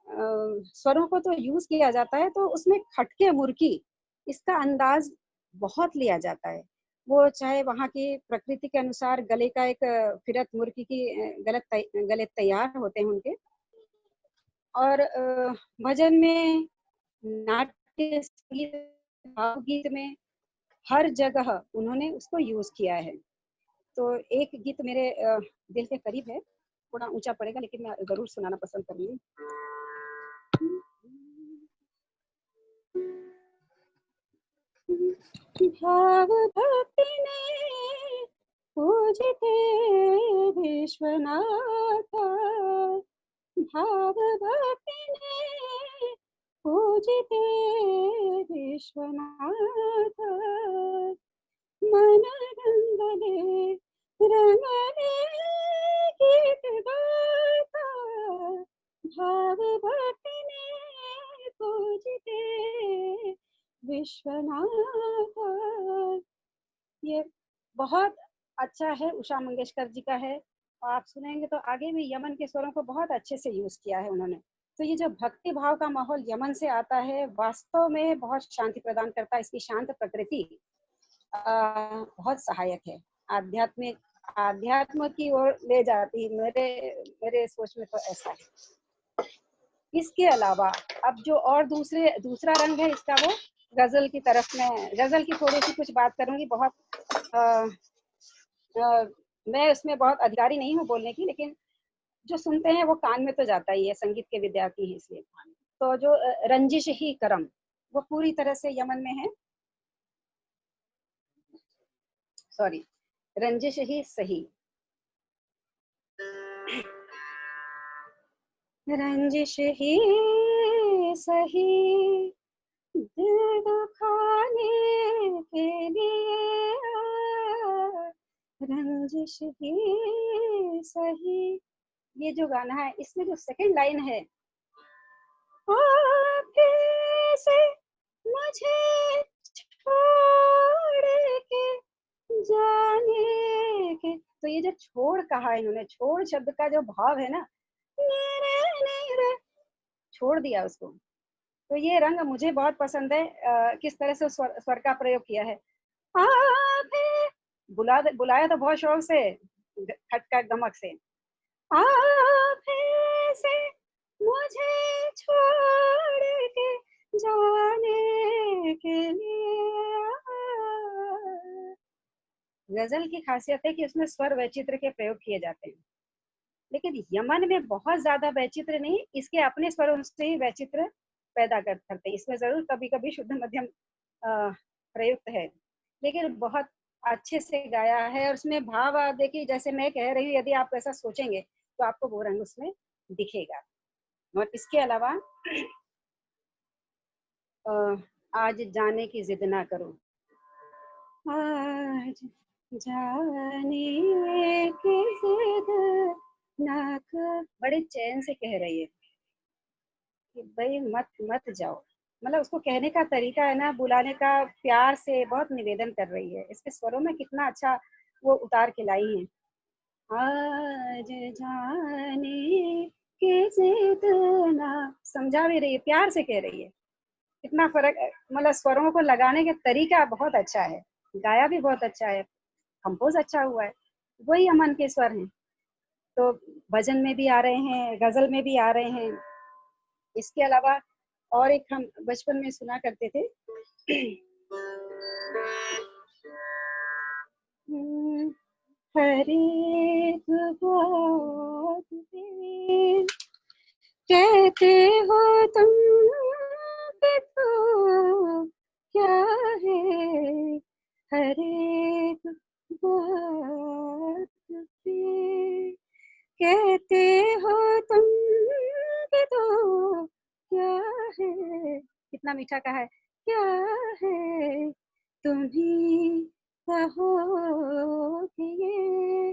स्वरों को तो यूज किया जाता है, तो उसमें खटके मुर्की इसका अंदाज बहुत लिया जाता है। वो चाहे वहाँ की प्रकृति के अनुसार गले का एक फिरत मुर्की की गले तैयार होते हैं उनके, और भजन में, नाट्य संगीत, भावगीत में हर जगह उन्होंने उसको यूज किया है। तो एक गीत मेरे दिल के करीब है, थोड़ा ऊंचा पड़ेगा लेकिन मैं जरूर सुनाना पसंद करूंगी। भाव भक्ति ने पूजते विश्वनाथा, भाव भक्ति ने पूजते विश्वनाथा, मन रंगले रंगले गीत गाता, भाव भक्ति ने पूजते विश्वनाथ। ये बहुत अच्छा है, उषा मंगेशकर जी का है, और आप सुनेंगे तो आगे भी यमन के स्वरों को बहुत अच्छे से यूज किया है उन्होंने। तो ये जो भक्ति भाव का माहौल यमन से आता है, वास्तव में बहुत शांति प्रदान करता है। इसकी शांत प्रकृति बहुत सहायक है, आध्यात्म की ओर ले जाती है। मेरे सोच में तो ऐसा है। इसके अलावा अब जो और दूसरा रंग है इसका, वो गजल की तरफ में, गजल की थोड़ी सी कुछ बात करूंगी। बहुत मैं उसमें बहुत अधिकारी नहीं हूँ बोलने की, लेकिन जो सुनते हैं वो कान में तो जाता ही है, संगीत के विद्यार्थी हैं इसलिए। तो जो रंजिश ही करम वो पूरी तरह से यमन में है, सॉरी, रंजिश ही सही। रंजिश ही सही दिल दुखाने के लिए, रंजिश ही सही। ये जो गाना है इसमें जो सेकंड लाइन है, आप से मुझे छोड़ के जाने के, तो ये जो छोड़ कहा इन्होंने, छोड़ शब्द का जो भाव है ना, छोड़ दिया उसको, तो ये रंग मुझे बहुत पसंद है। किस तरह से स्वर का प्रयोग किया है। बुलाया तो बहुत शौक से, खटका गमक से, आप से मुझे छोड़ के जाने के लिए। गजल की खासियत है कि उसमें स्वर वैचित्र के प्रयोग किए जाते हैं, लेकिन यमन में बहुत ज्यादा वैचित्र नहीं, इसके अपने स्वरों से ही वैचित्र पैदा करते हैं। इसमें जरूर कभी कभी शुद्ध मध्यम प्रयुक्त है, लेकिन बहुत अच्छे से गाया है। और उसमें भाव देखिए, जैसे मैं कह रही हूँ, यदि आप ऐसा सोचेंगे तो आपको वो रंग उसमें दिखेगा। और इसके अलावा आज जाने की जिद ना करो, आज जाने की जिद ना कर, बड़े चैन से कह रही है कि भाई मत मत जाओ, मतलब उसको कहने का तरीका है ना, बुलाने का, प्यार से बहुत निवेदन कर रही है। इसके स्वरों में कितना अच्छा वो उतार के लाई है। आज जाने की जिद ना, समझा भी रही है, प्यार से कह रही है। कितना फर्क, मतलब स्वरों को लगाने का तरीका बहुत अच्छा है, गाया भी बहुत अच्छा है, कंपोज अच्छा हुआ है। वही अमन के स्वर हैं, तो भजन में भी आ रहे हैं, गजल में भी आ रहे हैं। इसके अलावा और एक हम बचपन में सुना करते थे, हर एक बात पे कहते हो तुम कि तो क्या है, हर एक बात पे कहते हो तुम कि तो क्या है, कितना मीठा कहा है, क्या है तुम ही कहो कि ये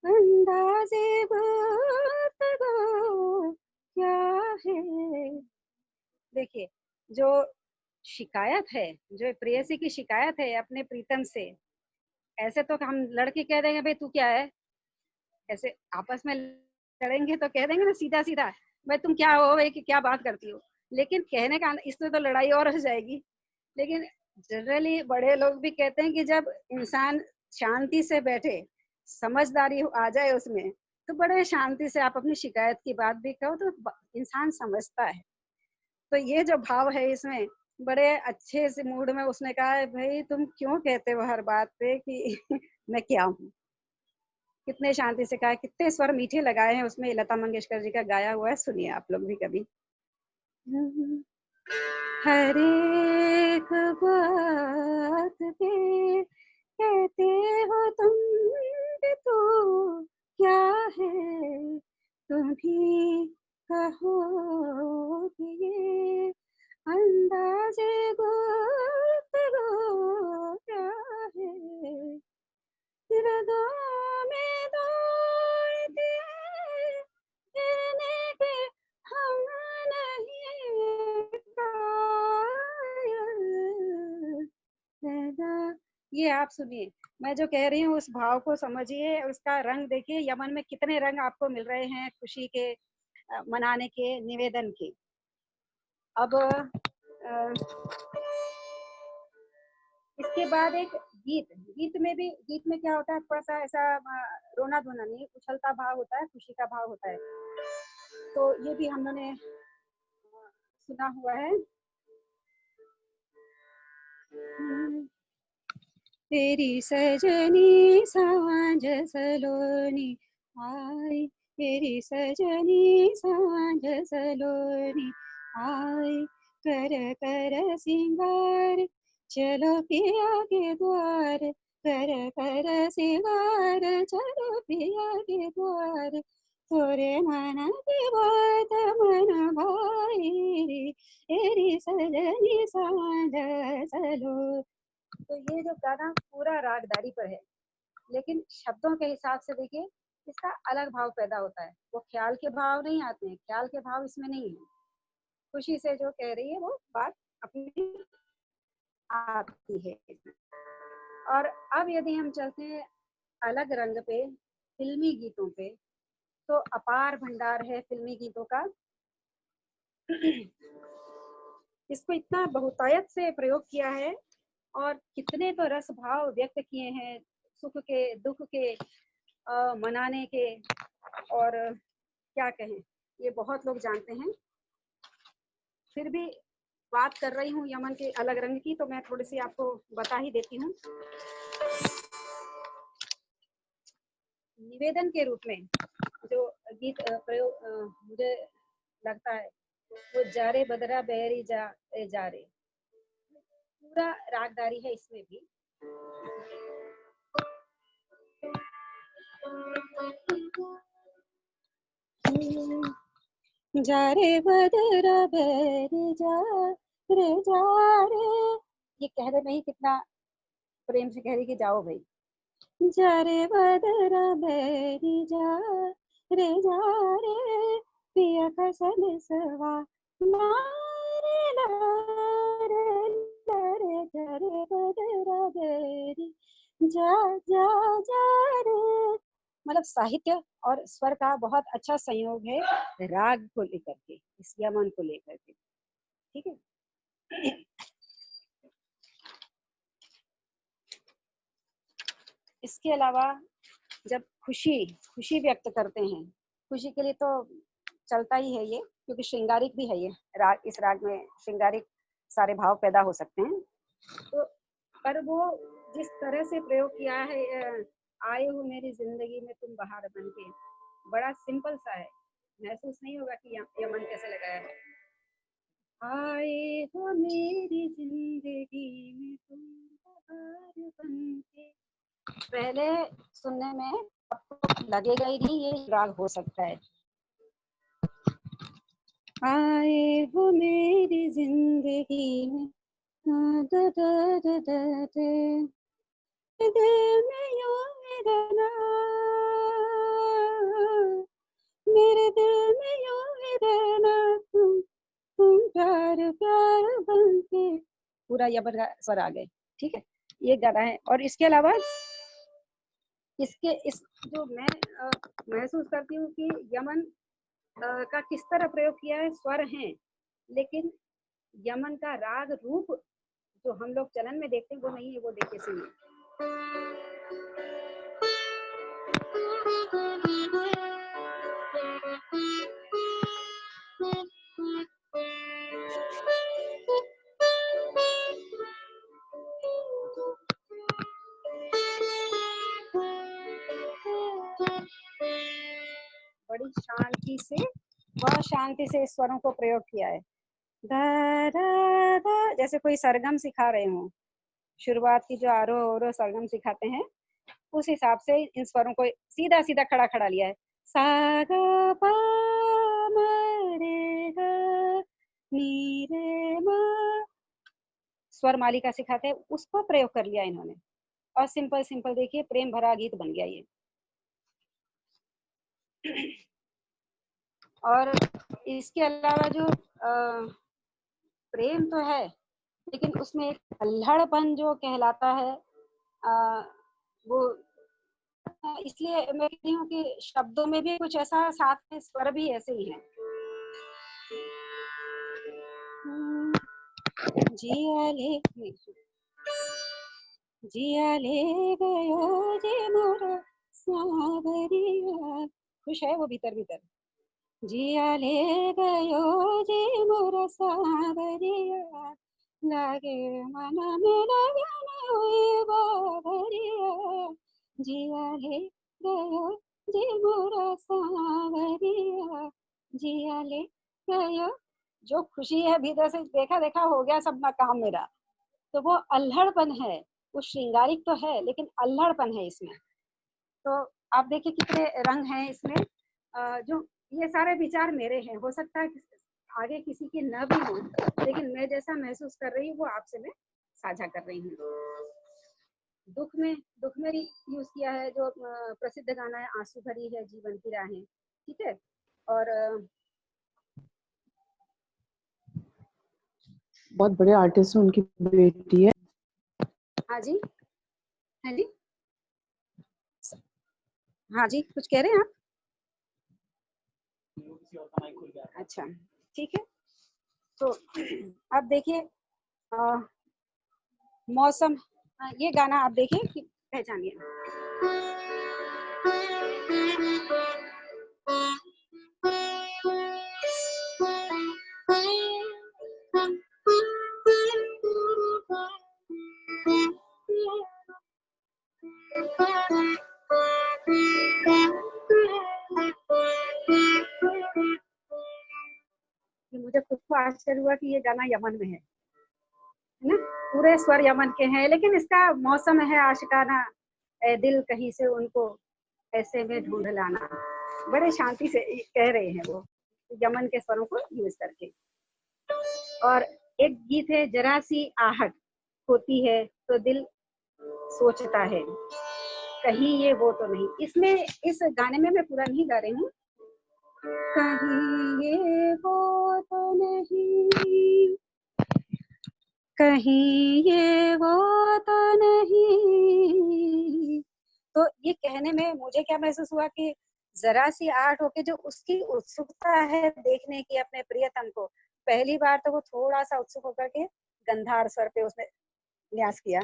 अंदाज़े गुफ्तगू क्या है। देखिए, जो शिकायत है, जो प्रेयसी की शिकायत है अपने प्रीतम से, ऐसे तो हम लड़के कह देंगे भाई तू क्या है, ऐसे आपस में लड़ेंगे तो कह देंगे ना सीधा सीधा, भाई तुम क्या हो भाई, कि क्या बात करती हो। लेकिन कहने का इसमें तो लड़ाई और हो जाएगी। लेकिन जनरली बड़े लोग भी कहते हैं कि जब इंसान शांति से बैठे, समझदारी आ जाए उसमें, तो बड़े शांति से आप अपनी शिकायत की बात भी कहो तो इंसान समझता है। तो ये जो भाव है इसमें, बड़े अच्छे से मूड में उसने कहा है, भाई तुम क्यों कहते हो हर बात पे कि मैं क्या हूँ। कितने शांति से कहा, कितने स्वर मीठे लगाए हैं उसमें, लता मंगेशकर जी का गाया हुआ है, सुनिए आप लोग भी कभी। हर एक बात पे कहते हो तुम कि तो क्या है, तुम ही कहो कि ये अंदाज़े गुफ्तगू क्या है, दिलों में दौड़ती है कहने के हम नहीं कायल। ये आप सुनिए, मैं जो कह रही हूँ उस भाव को समझिए, उसका रंग देखिए, यमन में कितने रंग आपको मिल रहे हैं, खुशी के, मनाने के, निवेदन के। अब इसके बाद एक गीत में क्या होता है, थोड़ा सा ऐसा रोना धोना नहीं, उछलता भाव होता है, खुशी का भाव होता है। तो ये भी हम लोगों ने सुना हुआ है। तेरी सजनी सांझ सलोनी आई, तेरी सजनी सांझ सलोनी आए कर कर सिंगार, चलो पिया के द्वार, कर कर सिंगार, चलो पिया के द्वार, तोरे मन की बात मन भाई रे, तेरी सजनी सांझ चलो। तो ये जो गाना पूरा रागदारी पर है, लेकिन शब्दों के हिसाब से देखिए इसका अलग भाव पैदा होता है। वो ख्याल के भाव नहीं आते हैं, ख्याल के भाव इसमें नहीं है। खुशी से जो कह रही है वो बात अपनी आती है। और अब यदि हम चलते हैं अलग रंग पे, फिल्मी गीतों पे, तो अपार भंडार है फिल्मी गीतों का। इसको इतना बहुतायत से प्रयोग किया है और कितने तो रस भाव व्यक्त किए हैं, सुख के, दुख के, मनाने के, और क्या कहें, ये बहुत लोग जानते हैं। फिर भी बात कर रही हूँ यमन के अलग रंग की, तो मैं थोड़ी सी आपको बता ही देती हूँ। निवेदन के रूप में जो गीत प्रयोग मुझे लगता है वो जारे बदरा बहरी जा रे, पूरा रागदारी है इसमें भी। जा रे बदरा बहरी जा रे, ये कह रहे नहीं, कितना प्रेम से कह रही कि जाओ भाई। जा रे बदरा बहरी जा रे, पिया का सनसवा लारे लारे लारे, जा रे बदरा बहरी जा रे। मतलब साहित्य और स्वर का बहुत अच्छा संयोग है राग को लेकर के, इस यमन को लेकर के, ठीक है। इसके अलावा जब खुशी व्यक्त करते हैं, खुशी के लिए तो चलता ही है ये, क्योंकि श्रृंगारिक भी है ये राग। इस राग में श्रृंगारिक सारे भाव पैदा हो सकते हैं। तो पर वो जिस तरह से प्रयोग किया है, आए हो मेरी जिंदगी में तुम बहार बन के, बड़ा सिंपल सा है, महसूस नहीं होगा कि यमन कैसे लगाया है। आए हो मेरी जिंदगी में तुम बहार बन के, पहले सुनने में आपको लगेगा ही नहीं ये राग हो सकता है। आए हो मेरी जिंदगी में दा दा दा दा दा, दिल में यूं रहना, मेरे दिल में यूं रहना, तुम प्यार प्यार बन के, पूरा यमन का स्वर आ गए, ठीक है। ये गाना है। और इसके अलावा इस जो मैं महसूस करती हूँ कि यमन का किस तरह प्रयोग किया है, स्वर हैं, लेकिन यमन का राग रूप जो हम लोग चलन में देखते हैं वो नहीं है। वो देखिए, सुनिए। बड़ी शांति से स्वरों को प्रयोग किया है। दा दा दा, जैसे कोई सरगम सिखा रहे हो, शुरुआत की जो आरोह अवरोह सरगम सिखाते हैं, उस हिसाब से इन स्वरों को सीधा सीधा खड़ा खड़ा लिया है। सा गा पा म रे गा नी रे मा, स्वर मालिका सिखाते हैं, उसको प्रयोग कर लिया इन्होंने। और सिंपल सिंपल देखिए प्रेम भरा गीत बन गया ये। और इसके अलावा जो प्रेम तो है, लेकिन उसमें एक अल्हड़पन जो कहलाता है, वो इसलिए मैं कहती हूँ कि शब्दों में भी कुछ ऐसा, साथ में स्वर भी ऐसे ही हैं। जिया ले गयो जे मोरा सावरिया, खुश है वो भीतर भीतर। जिया ले गयो जे मोरा सावरिया, लागे मन में लगन हुई बावरिया, जिया ले गयो जे मोरा सावरिया, जिया ले गयो जो खुशी है भीतर से, देखा देखा हो गया सब काम मेरा, तो वो अल्हड़पन है, वो श्रृंगारिक तो है लेकिन अल्हड़पन है इसमें। तो आप देखिए कितने रंग हैं इसमें। जो ये सारे विचार मेरे हैं, हो सकता है आगे किसी के न भी हो, लेकिन मैं जैसा महसूस कर रही हूँ वो आपसे मैं साझा कर रही हूँ। दुख में यूज किया है, जो प्रसिद्ध गाना है आंसू भरी है जीवन की राहें, ठीक है। और बहुत बड़े आर्टिस्ट हैं, उनकी बेटी है। हाँ जी, हाँ जी, हाँ जी, कुछ कह रहे हैं आप? अच्छा, ठीक है। तो अब देखिए मौसम, ये गाना आप देखिए कि पहचानिए। मुझे खुद को आश्चर्य हुआ कि ये गाना यमन में है ना, पूरे स्वर यमन के हैं, लेकिन इसका मौसम है आशिकाना, ए दिल कहीं से उनको ऐसे में ढूंढ लाना, बड़े शांति से कह रहे हैं वो यमन के स्वरों को यूज करके। और एक गीत है जरा सी आहट होती है तो दिल सोचता है कहीं ये वो तो नहीं। इसमें इस गाने में मैं पूरा नहीं गा रही हूँ, कहीं ये वो तो नहीं, कहीं ये वो तो नहीं। तो ये कहने में मुझे क्या महसूस हुआ कि जरा सी आहट होके जो उसकी उत्सुकता है देखने की अपने प्रियतम को, पहली बार तो वो थोड़ा सा उत्सुक होकर के गंधार स्वर पे उसने न्यास किया,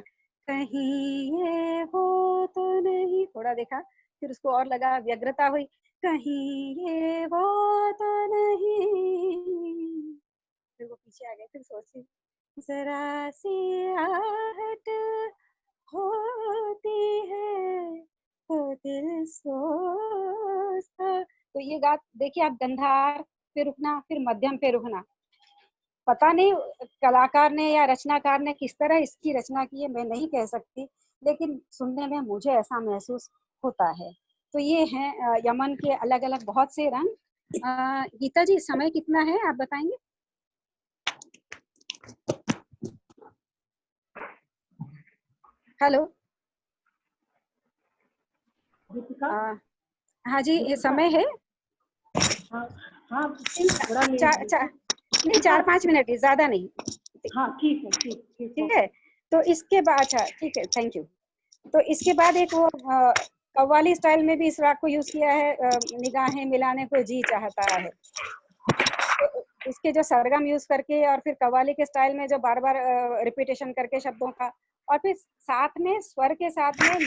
कहीं ये वो तो नहीं, थोड़ा देखा, फिर उसको और लगा, व्यग्रता हुई, कहीं ये वो तो नहीं, फिर वो पीछे आ गए, फिर सोची जरा सी आहट होती है तो दिल सोचता। तो ये गात देखिए आप, गंधार पे रुकना, फिर मध्यम पे रुकना। पता नहीं कलाकार ने या रचनाकार ने किस तरह इसकी रचना की है, मैं नहीं कह सकती, लेकिन सुनने में मुझे ऐसा महसूस होता है। तो ये हैं यमन के अलग अलग बहुत से रंग। गीता जी समय कितना है आप बताएंगे? हेलो, हाँ जी, ये समय है 4-5 मिनट, ज्यादा नहीं। हाँ ठीक है, ठीक है। तो इसके बाद, अच्छा ठीक है, थैंक यू। तो इसके बाद एक वो कव्वाली स्टाइल में भी इस राग को यूज किया है, निगाहें मिलाने को जी चाहता है। तो इसके जो सरगम यूज करके और फिर कव्वाली के स्टाइल में जो बार बार रिपीटेशन करके शब्दों का, और फिर साथ में स्वर के साथ में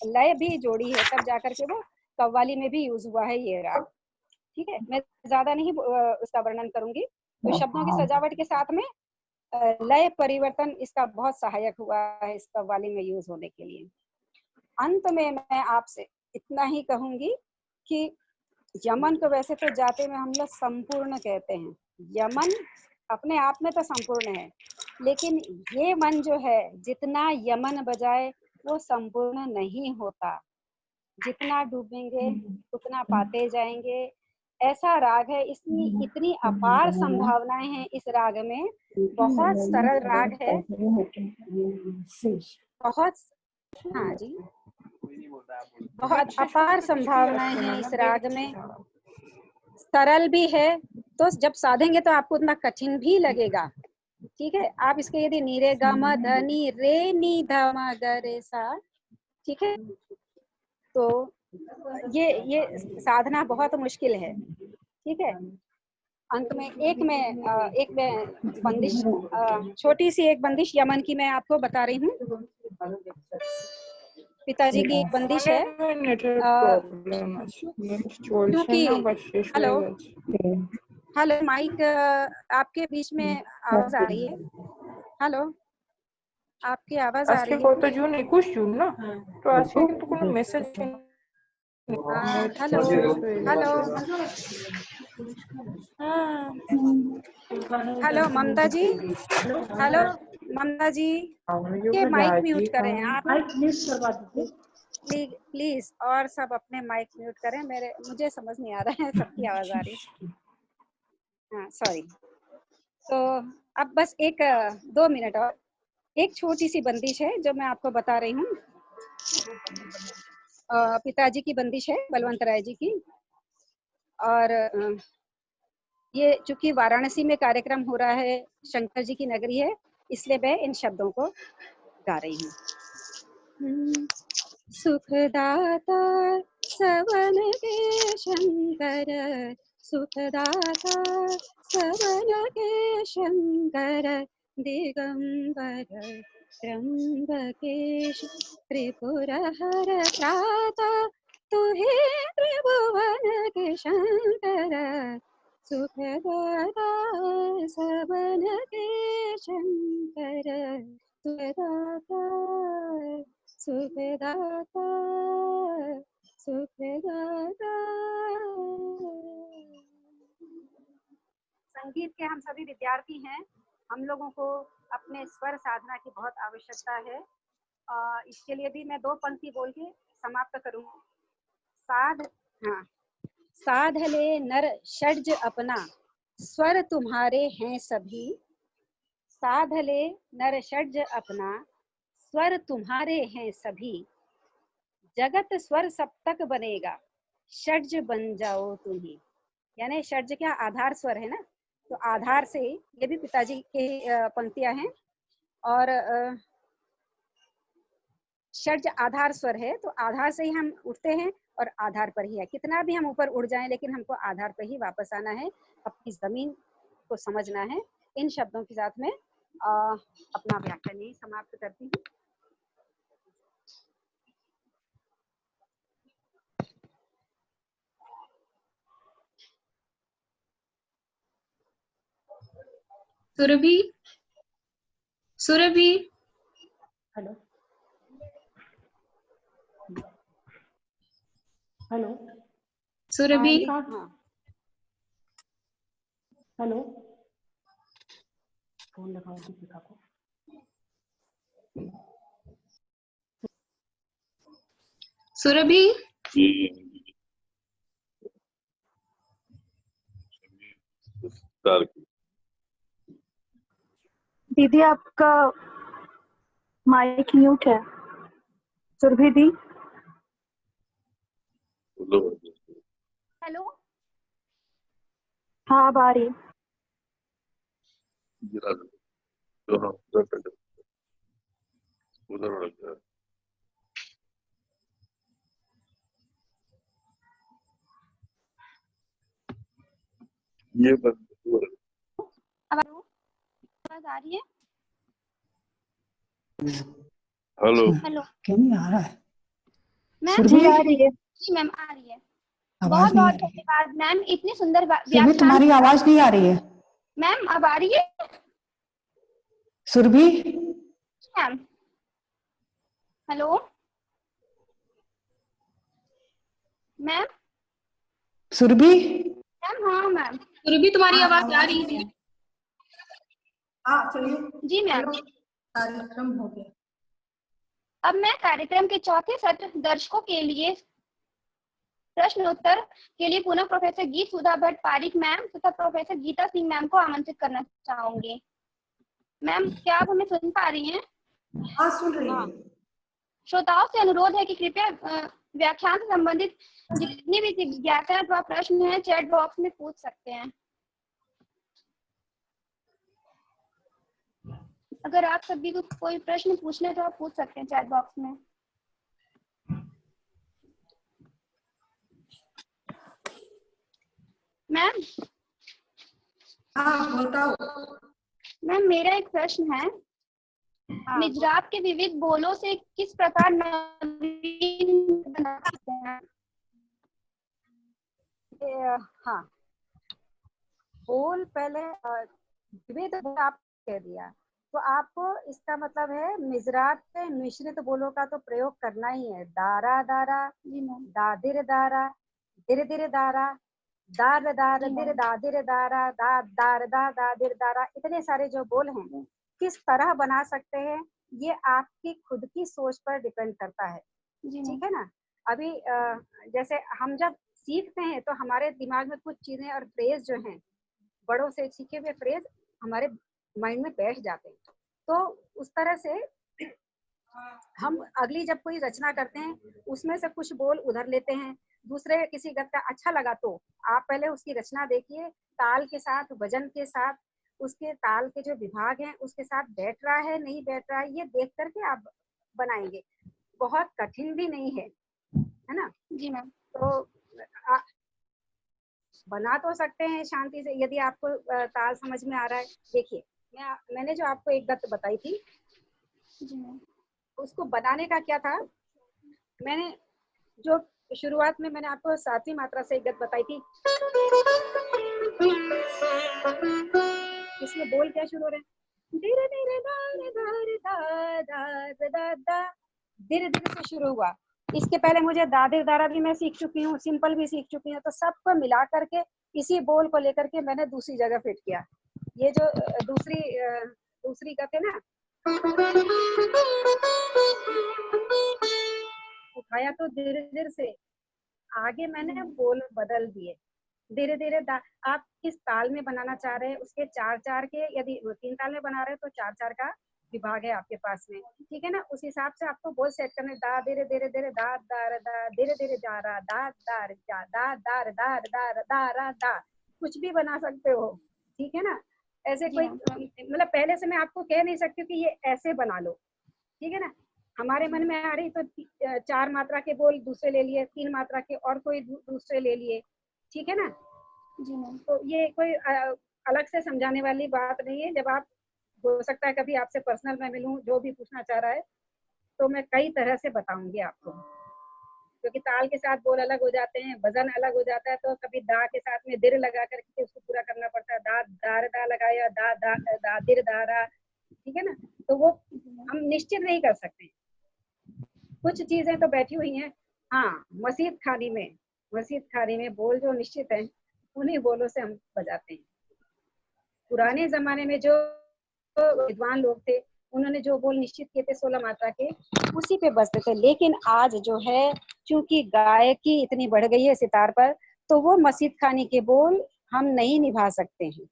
लय भी जोड़ी है, तब जाकर के वो कव्वाली में भी यूज हुआ है ये राग। ठीक है, मैं ज्यादा नहीं उसका वर्णन करूंगी। तो शब्दों की सजावट के साथ में लय परिवर्तन इसका बहुत सहायक हुआ है इस कव्वाली में यूज होने के लिए। अंत में मैं आपसे इतना ही कहूंगी कि यमन को वैसे तो जाते में हम लोग संपूर्ण कहते हैं, यमन अपने आप में तो संपूर्ण है, लेकिन ये मन जो है जितना यमन बजाए वो संपूर्ण नहीं होता, जितना डूबेंगे उतना पाते जाएंगे। ऐसा राग है, इसमें इतनी अपार संभावनाएं हैं इस राग में, बहुत सरल राग है, बहुत, हाँ जी, बहुत अपार संभावनाएं हैं इस राग में, सरल भी है, तो जब साधेंगे तो आपको उतना कठिन भी लगेगा। ठीक है, आप इसके यदि नीरे ग म ध नी रे नी ध म ग रे सा, ठीक है, तो ये साधना बहुत मुश्किल है। ठीक है, अंत में एक बंदिश, छोटी सी एक बंदिश यमन की मैं आपको बता रही हूँ। पिताजी की एक बंदिश है, क्योंकि हेलो माइक आपके बीच में आवाज आ रही है, हेलो आपकी आवाज आ रही है, हेलो हेलो, हेलो ममता जी, हेलो ममता जी, ये माइक म्यूट करें आप प्लीज प्लीज, और सब अपने माइक म्यूट करें। मुझे समझ नहीं आ रहा है, सबकी आवाज आ रही है। हाँ सॉरी। तो अब बस 2 मिनट और एक छोटी सी बंदिश है जो मैं आपको बता रही हूँ। पिताजी की बंदिश है, बलवंत राय जी की। और ये चूंकि वाराणसी में कार्यक्रम हो रहा है, शंकर जी की नगरी है, इसलिए मैं इन शब्दों को गा रही हूँ। सुखदाता सवन के शंकर, सुखदाता सवन के शंकर, दिगंबर त्र्यंबकेश त्रिपुरहर त्राता, तुहे त्रिभुवन के शंकर, सुखदाता सवन के शंकर, सुखदाता सुखदाता सुखदाता। संगीत के हम सभी विद्यार्थी हैं, हम लोगों को अपने स्वर साधना की बहुत आवश्यकता है। इसके लिए भी मैं 2 पंक्ति बोल के समाप्त करूंगी। साध ले नर षड्ज अपना, स्वर तुम्हारे हैं सभी। साध ले नर षड्ज अपना, स्वर तुम्हारे हैं सभी। जगत स्वर सप्तक बनेगा, षड्ज बन जाओ तुम्ही। यानी षड्ज क्या आधार स्वर है ना, तो आधार से, ये भी पिताजी के पंक्तियां हैं। और षड्ज आधार स्वर है, तो आधार से ही हम उठते हैं और आधार पर ही है। कितना भी हम ऊपर उड़ जाएं, लेकिन हमको आधार पर ही वापस आना है, अपनी जमीन को समझना है। इन शब्दों के साथ में अपना व्याख्यान यही समाप्त करती हूँ। Surabhi, Surabhi, hello hello Surabhi, hello, phone लगाओ दीपिका को। सुरभि, दीदी आपका माइक म्यूट है। सुरभि दी, हेलो, हाँ अब आ रही है। ये आवाज आ रही है? हेलो हेलो, क्यों नहीं आ रहा है? मैम सुरभि आ रही है। जी मैम आ रही है। आवाज बहुत नहीं आ बहुत रही है। धन्यवाद मैम, इतनी सुंदर सुरभि व्याख्यान। तुम्हारी आवाज नहीं आ रही है। मैम अब आ रही है Surabhi, ma'am? Hello ma'am. Surabhi, ma'am हाँ मैम। सुरभि तुम्हारी आवाज आ रही है। हाँ चलिए। जी मैम। कार्यक्रम हो गया। अब मैं कार्यक्रम के चौथे सत्र दर्शकों के लिए प्रश्न उत्तर के लिए पुनः प्रोफेसर गीत सुधा भट्ट पारिक मैम तथा प्रोफेसर गीता सिंह मैम को आमंत्रित करना चाहूंगी। मैम क्या आप हमें सुन पा रही हैं? हाँ सुन रही हूँ। श्रोताओं से अनुरोध है कि कृपया व्याख्यान से संबंधित जितनी भी जिज्ञासा अथवा प्रश्न है चैट बॉक्स में पूछ सकते हैं। अगर आप सभी को कोई प्रश्न पूछना है तो आप पूछ सकते हैं चैट बॉक्स में। मैम। हाँ बताओ। मैम मेरा एक प्रश्न है। मिजराब के विविध बोलों से किस प्रकार नवीन बना सकते हैं? हाँ, बोल पहले विविध बोल आप कह दिया, तो आपको इसका मतलब है मिजराब के मिश्रित बोलों का तो प्रयोग करना ही है। दारा दारा, दादिर दारा, दिर दिर दारा, दार दार दिर दादिर दारा दा दार दा दादिर दारा, इतने सारे जो बोल हैं किस तरह बना सकते हैं ये आपकी खुद की सोच पर डिपेंड करता है। ठीक है ना। अभी जैसे हम जब सीखते हैं तो हमारे दिमाग में कुछ चीजें और फ्रेज जो हैं, बड़ों से सीखे हुए फ्रेज हमारे माइंड में बैठ जाते हैं। तो उस तरह से हम अगली जब कोई रचना करते हैं उसमें से कुछ बोल उधर लेते हैं, दूसरे किसी गत का अच्छा लगा तो आप पहले उसकी रचना देखिए, ताल के साथ, वजन के साथ, उसके ताल के जो विभाग हैं उसके साथ बैठ रहा है नहीं बैठ रहा है, ये देख करके आप बनाएंगे। बहुत कठिन भी नहीं है ना। जी मैम। तो बना तो सकते हैं शांति से, यदि आपको ताल समझ में आ रहा है। देखिए मैंने जो आपको एक गत बताई थी, उसको बनाने का क्या था, मैंने जो शुरुआत में मैंने आपको 7वीं मात्रा से एक गत बताई थी, इसमें बोल क्या शुरू हो रहे हैं, धीरे धीरे धीरे धीरे से शुरू हुआ। इसके पहले मुझे दादिर दारा भी मैं सीख चुकी हूँ, सिंपल भी सीख चुकी हूँ, तो सबको मिला करके इसी बोल को लेकर के मैंने दूसरी जगह फिट किया। ये जो दूसरी गत है ना, उठाया तो धीरे धीरे से आगे मैंने बोल बदल दिए। धीरे धीरे आप किस ताल में बनाना चाह रहे हैं उसके 4-4 के, यदि 3 ताल में बना रहे हैं तो 4-4 का विभाग है आपके पास में। ठीक है ना। उस हिसाब से आपको बोल सेट करने, दा धीरे धीरे धीरे दा दार दा धीरे धीरे जा रहा दा दार जा दा दार दार दार दारा दा, कुछ भी बना सकते हो। ठीक है ना। ऐसे कोई मतलब पहले से मैं आपको कह नहीं सकती कि ये ऐसे बना लो। ठीक है ना। हमारे मन में आ रही तो 4 मात्रा के बोल दूसरे ले लिए, 3 मात्रा के और कोई दूसरे ले लिए। ठीक है ना। जी मैम। तो ये कोई अलग से समझाने वाली बात नहीं है। जब आप, हो सकता है कभी आपसे पर्सनल मैं मिलूं, जो भी पूछना चाह रहा है तो मैं कई तरह से बताऊंगी आपको, क्योंकि ताल के साथ बोल अलग हो जाते हैं, वजन अलग हो जाता है, तो कभी दा के साथ में दिर लगा करके उसको पूरा करना पड़ता है, दा दार दा लगाया दा दा दा दिर दारा। ठीक है ना। तो वो हम निश्चित नहीं कर सकते। कुछ चीजें तो बैठी हुई हैं। हाँ, मस्जिद खानी में बोल जो निश्चित है उन्हीं बोलों से हम बजाते हैं। पुराने जमाने में जो विद्वान लोग थे उन्होंने जो बोल निश्चित किए थे 16 मात्रा के, उसी पे बजते थे। लेकिन आज जो है क्योंकि गायकी इतनी बढ़ गई है सितार पर, तो वो मस्जिद खानी के बोल हम नहीं निभा सकते हैं।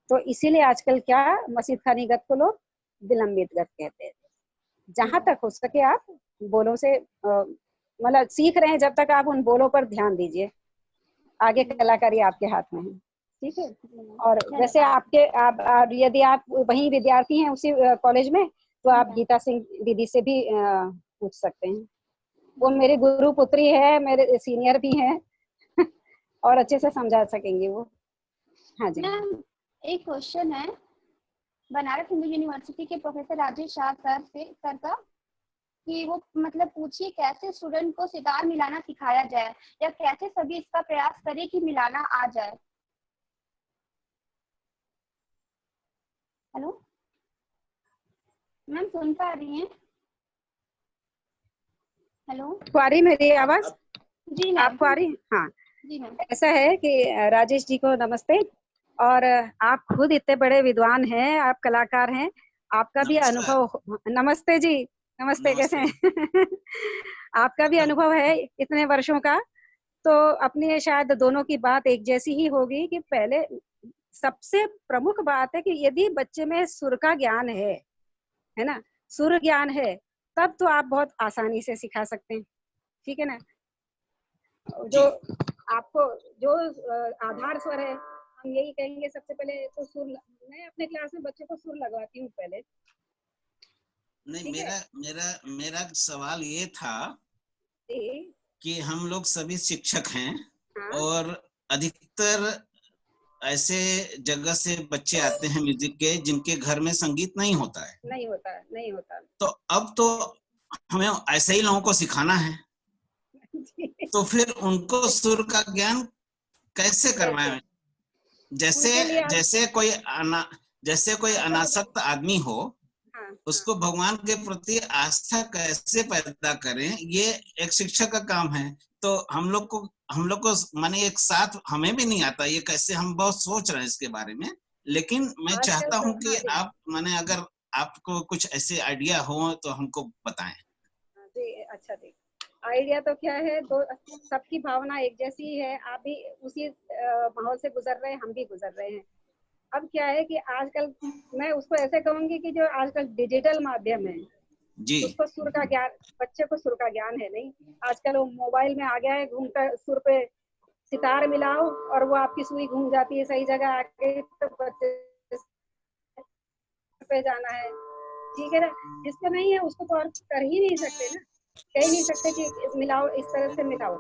तो इसीलिए आजकल क्या मस्जिद खानी गत को लोग विलंबित गत कहते हैं। जहां तक हो सके आप बोलों से मतलब सीख रहे हैं, जब तक आप उन बोलों पर ध्यान दीजिए, आगे कलाकारी आपके हाथ में है। ठीक है। और वैसे यदि आप वहीं विद्यार्थी हैं उसी कॉलेज में, तो आप गीता सिंह दीदी से भी पूछ सकते हैं। वो मेरे गुरु पुत्री है, मेरे सीनियर भी हैं और अच्छे से समझा सकेंगे वो। हाँ जी मैम, एक क्वेश्चन है बनारस हिंदू यूनिवर्सिटी के प्रोफेसर राजेश शाह सर का, कि वो मतलब पूछिए कैसे स्टूडेंट को सितार मिलाना सिखाया जाए, या कैसे सभी इसका प्रयास करें कि मिलाना आ जाए। हेलो मैम, सुन पा रही हैं? हेलो, आपको आ रही मेरी आवाज? जी मैम। आपको आ रही? हाँ जी मैम। ऐसा है कि राजेश जी को नमस्ते। और आप खुद इतने बड़े विद्वान हैं, आप कलाकार हैं, आपका भी अनुभव। नमस्ते जी, नमस्ते। कैसे हैं? आपका भी अनुभव है इतने वर्षों का, तो अपनी शायद दोनों की बात एक जैसी ही होगी कि पहले सबसे प्रमुख बात है कि यदि बच्चे में सुर का ज्ञान है ना, सुर ज्ञान है, तब तो आप बहुत आसानी से सिखा सकते हैं। ठीक है ना। जो आपको जो आधार स्वर है, हम यही कहेंगे सबसे पहले तो सुर। मैं अपने क्लास में बच्चों को सुर लगवाती हूँ पहले। नहीं, मेरा सवाल ये था कि हम लोग सभी शिक्षक हैं। हाँ? और अधिकतर ऐसे जगह से बच्चे आते हैं म्यूजिक के जिनके घर में संगीत नहीं होता है। नहीं होता। तो अब तो हमें ऐसे ही लोगों को सिखाना है तो फिर उनको सुर का ज्ञान कैसे करवाएं? जैसे कोई अनासक्त आदमी हो, उसको भगवान के प्रति आस्था कैसे पैदा करें, ये एक शिक्षक का काम है। तो हम लोग को माने एक साथ हमें भी नहीं आता ये कैसे, हम बहुत सोच रहे हैं इसके बारे में, लेकिन मैं चाहता हूँ कि आप माने अगर आपको कुछ ऐसे आइडिया हो तो हमको बताएं। जी अच्छा, जी आइडिया तो क्या है, दो सबकी भावना एक जैसी ही है। आप भी उसी माहौल से गुजर रहे हैं, हम भी गुजर रहे हैं। अब क्या है कि आजकल मैं उसको ऐसे कहूंगी कि जो आजकल डिजिटल माध्यम है जी, उसको सुर का ज्ञान, बच्चे को सुर का ज्ञान है नहीं। आजकल वो मोबाइल में आ गया है, घूमकर सुर पे सितार मिलाओ और वो आपकी सुई घूम जाती है सही जगह आके, तो बच्चे पे जाना है, ठीक है ना। जिसको नहीं है उसको तो और कर ही नहीं सकते ना, कह ही नहीं सकते कि मिलाओ, इस तरह से मिलाओ,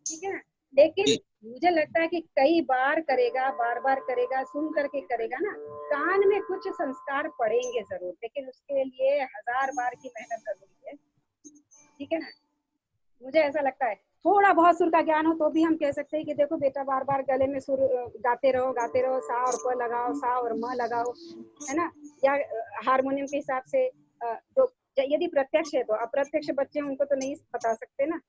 ठीक है ना। लेकिन मुझे लगता है कि कई बार करेगा, बार बार करेगा, सुन करके करेगा ना, कान में कुछ संस्कार पड़ेंगे जरूर, लेकिन उसके लिए 1000 बार की मेहनत जरूरी है, ठीक है ना। मुझे ऐसा लगता है थोड़ा बहुत सुर का ज्ञान हो तो भी हम कह सकते हैं कि देखो बेटा बार बार गले में सुर गाते रहो, सा और प लगाओ, सा और म लगाओ, है ना। या हारमोनियम के हिसाब से जो यदि प्रत्यक्ष है तो, अप्रत्यक्ष बच्चे उनको तो नहीं बता सकते ना,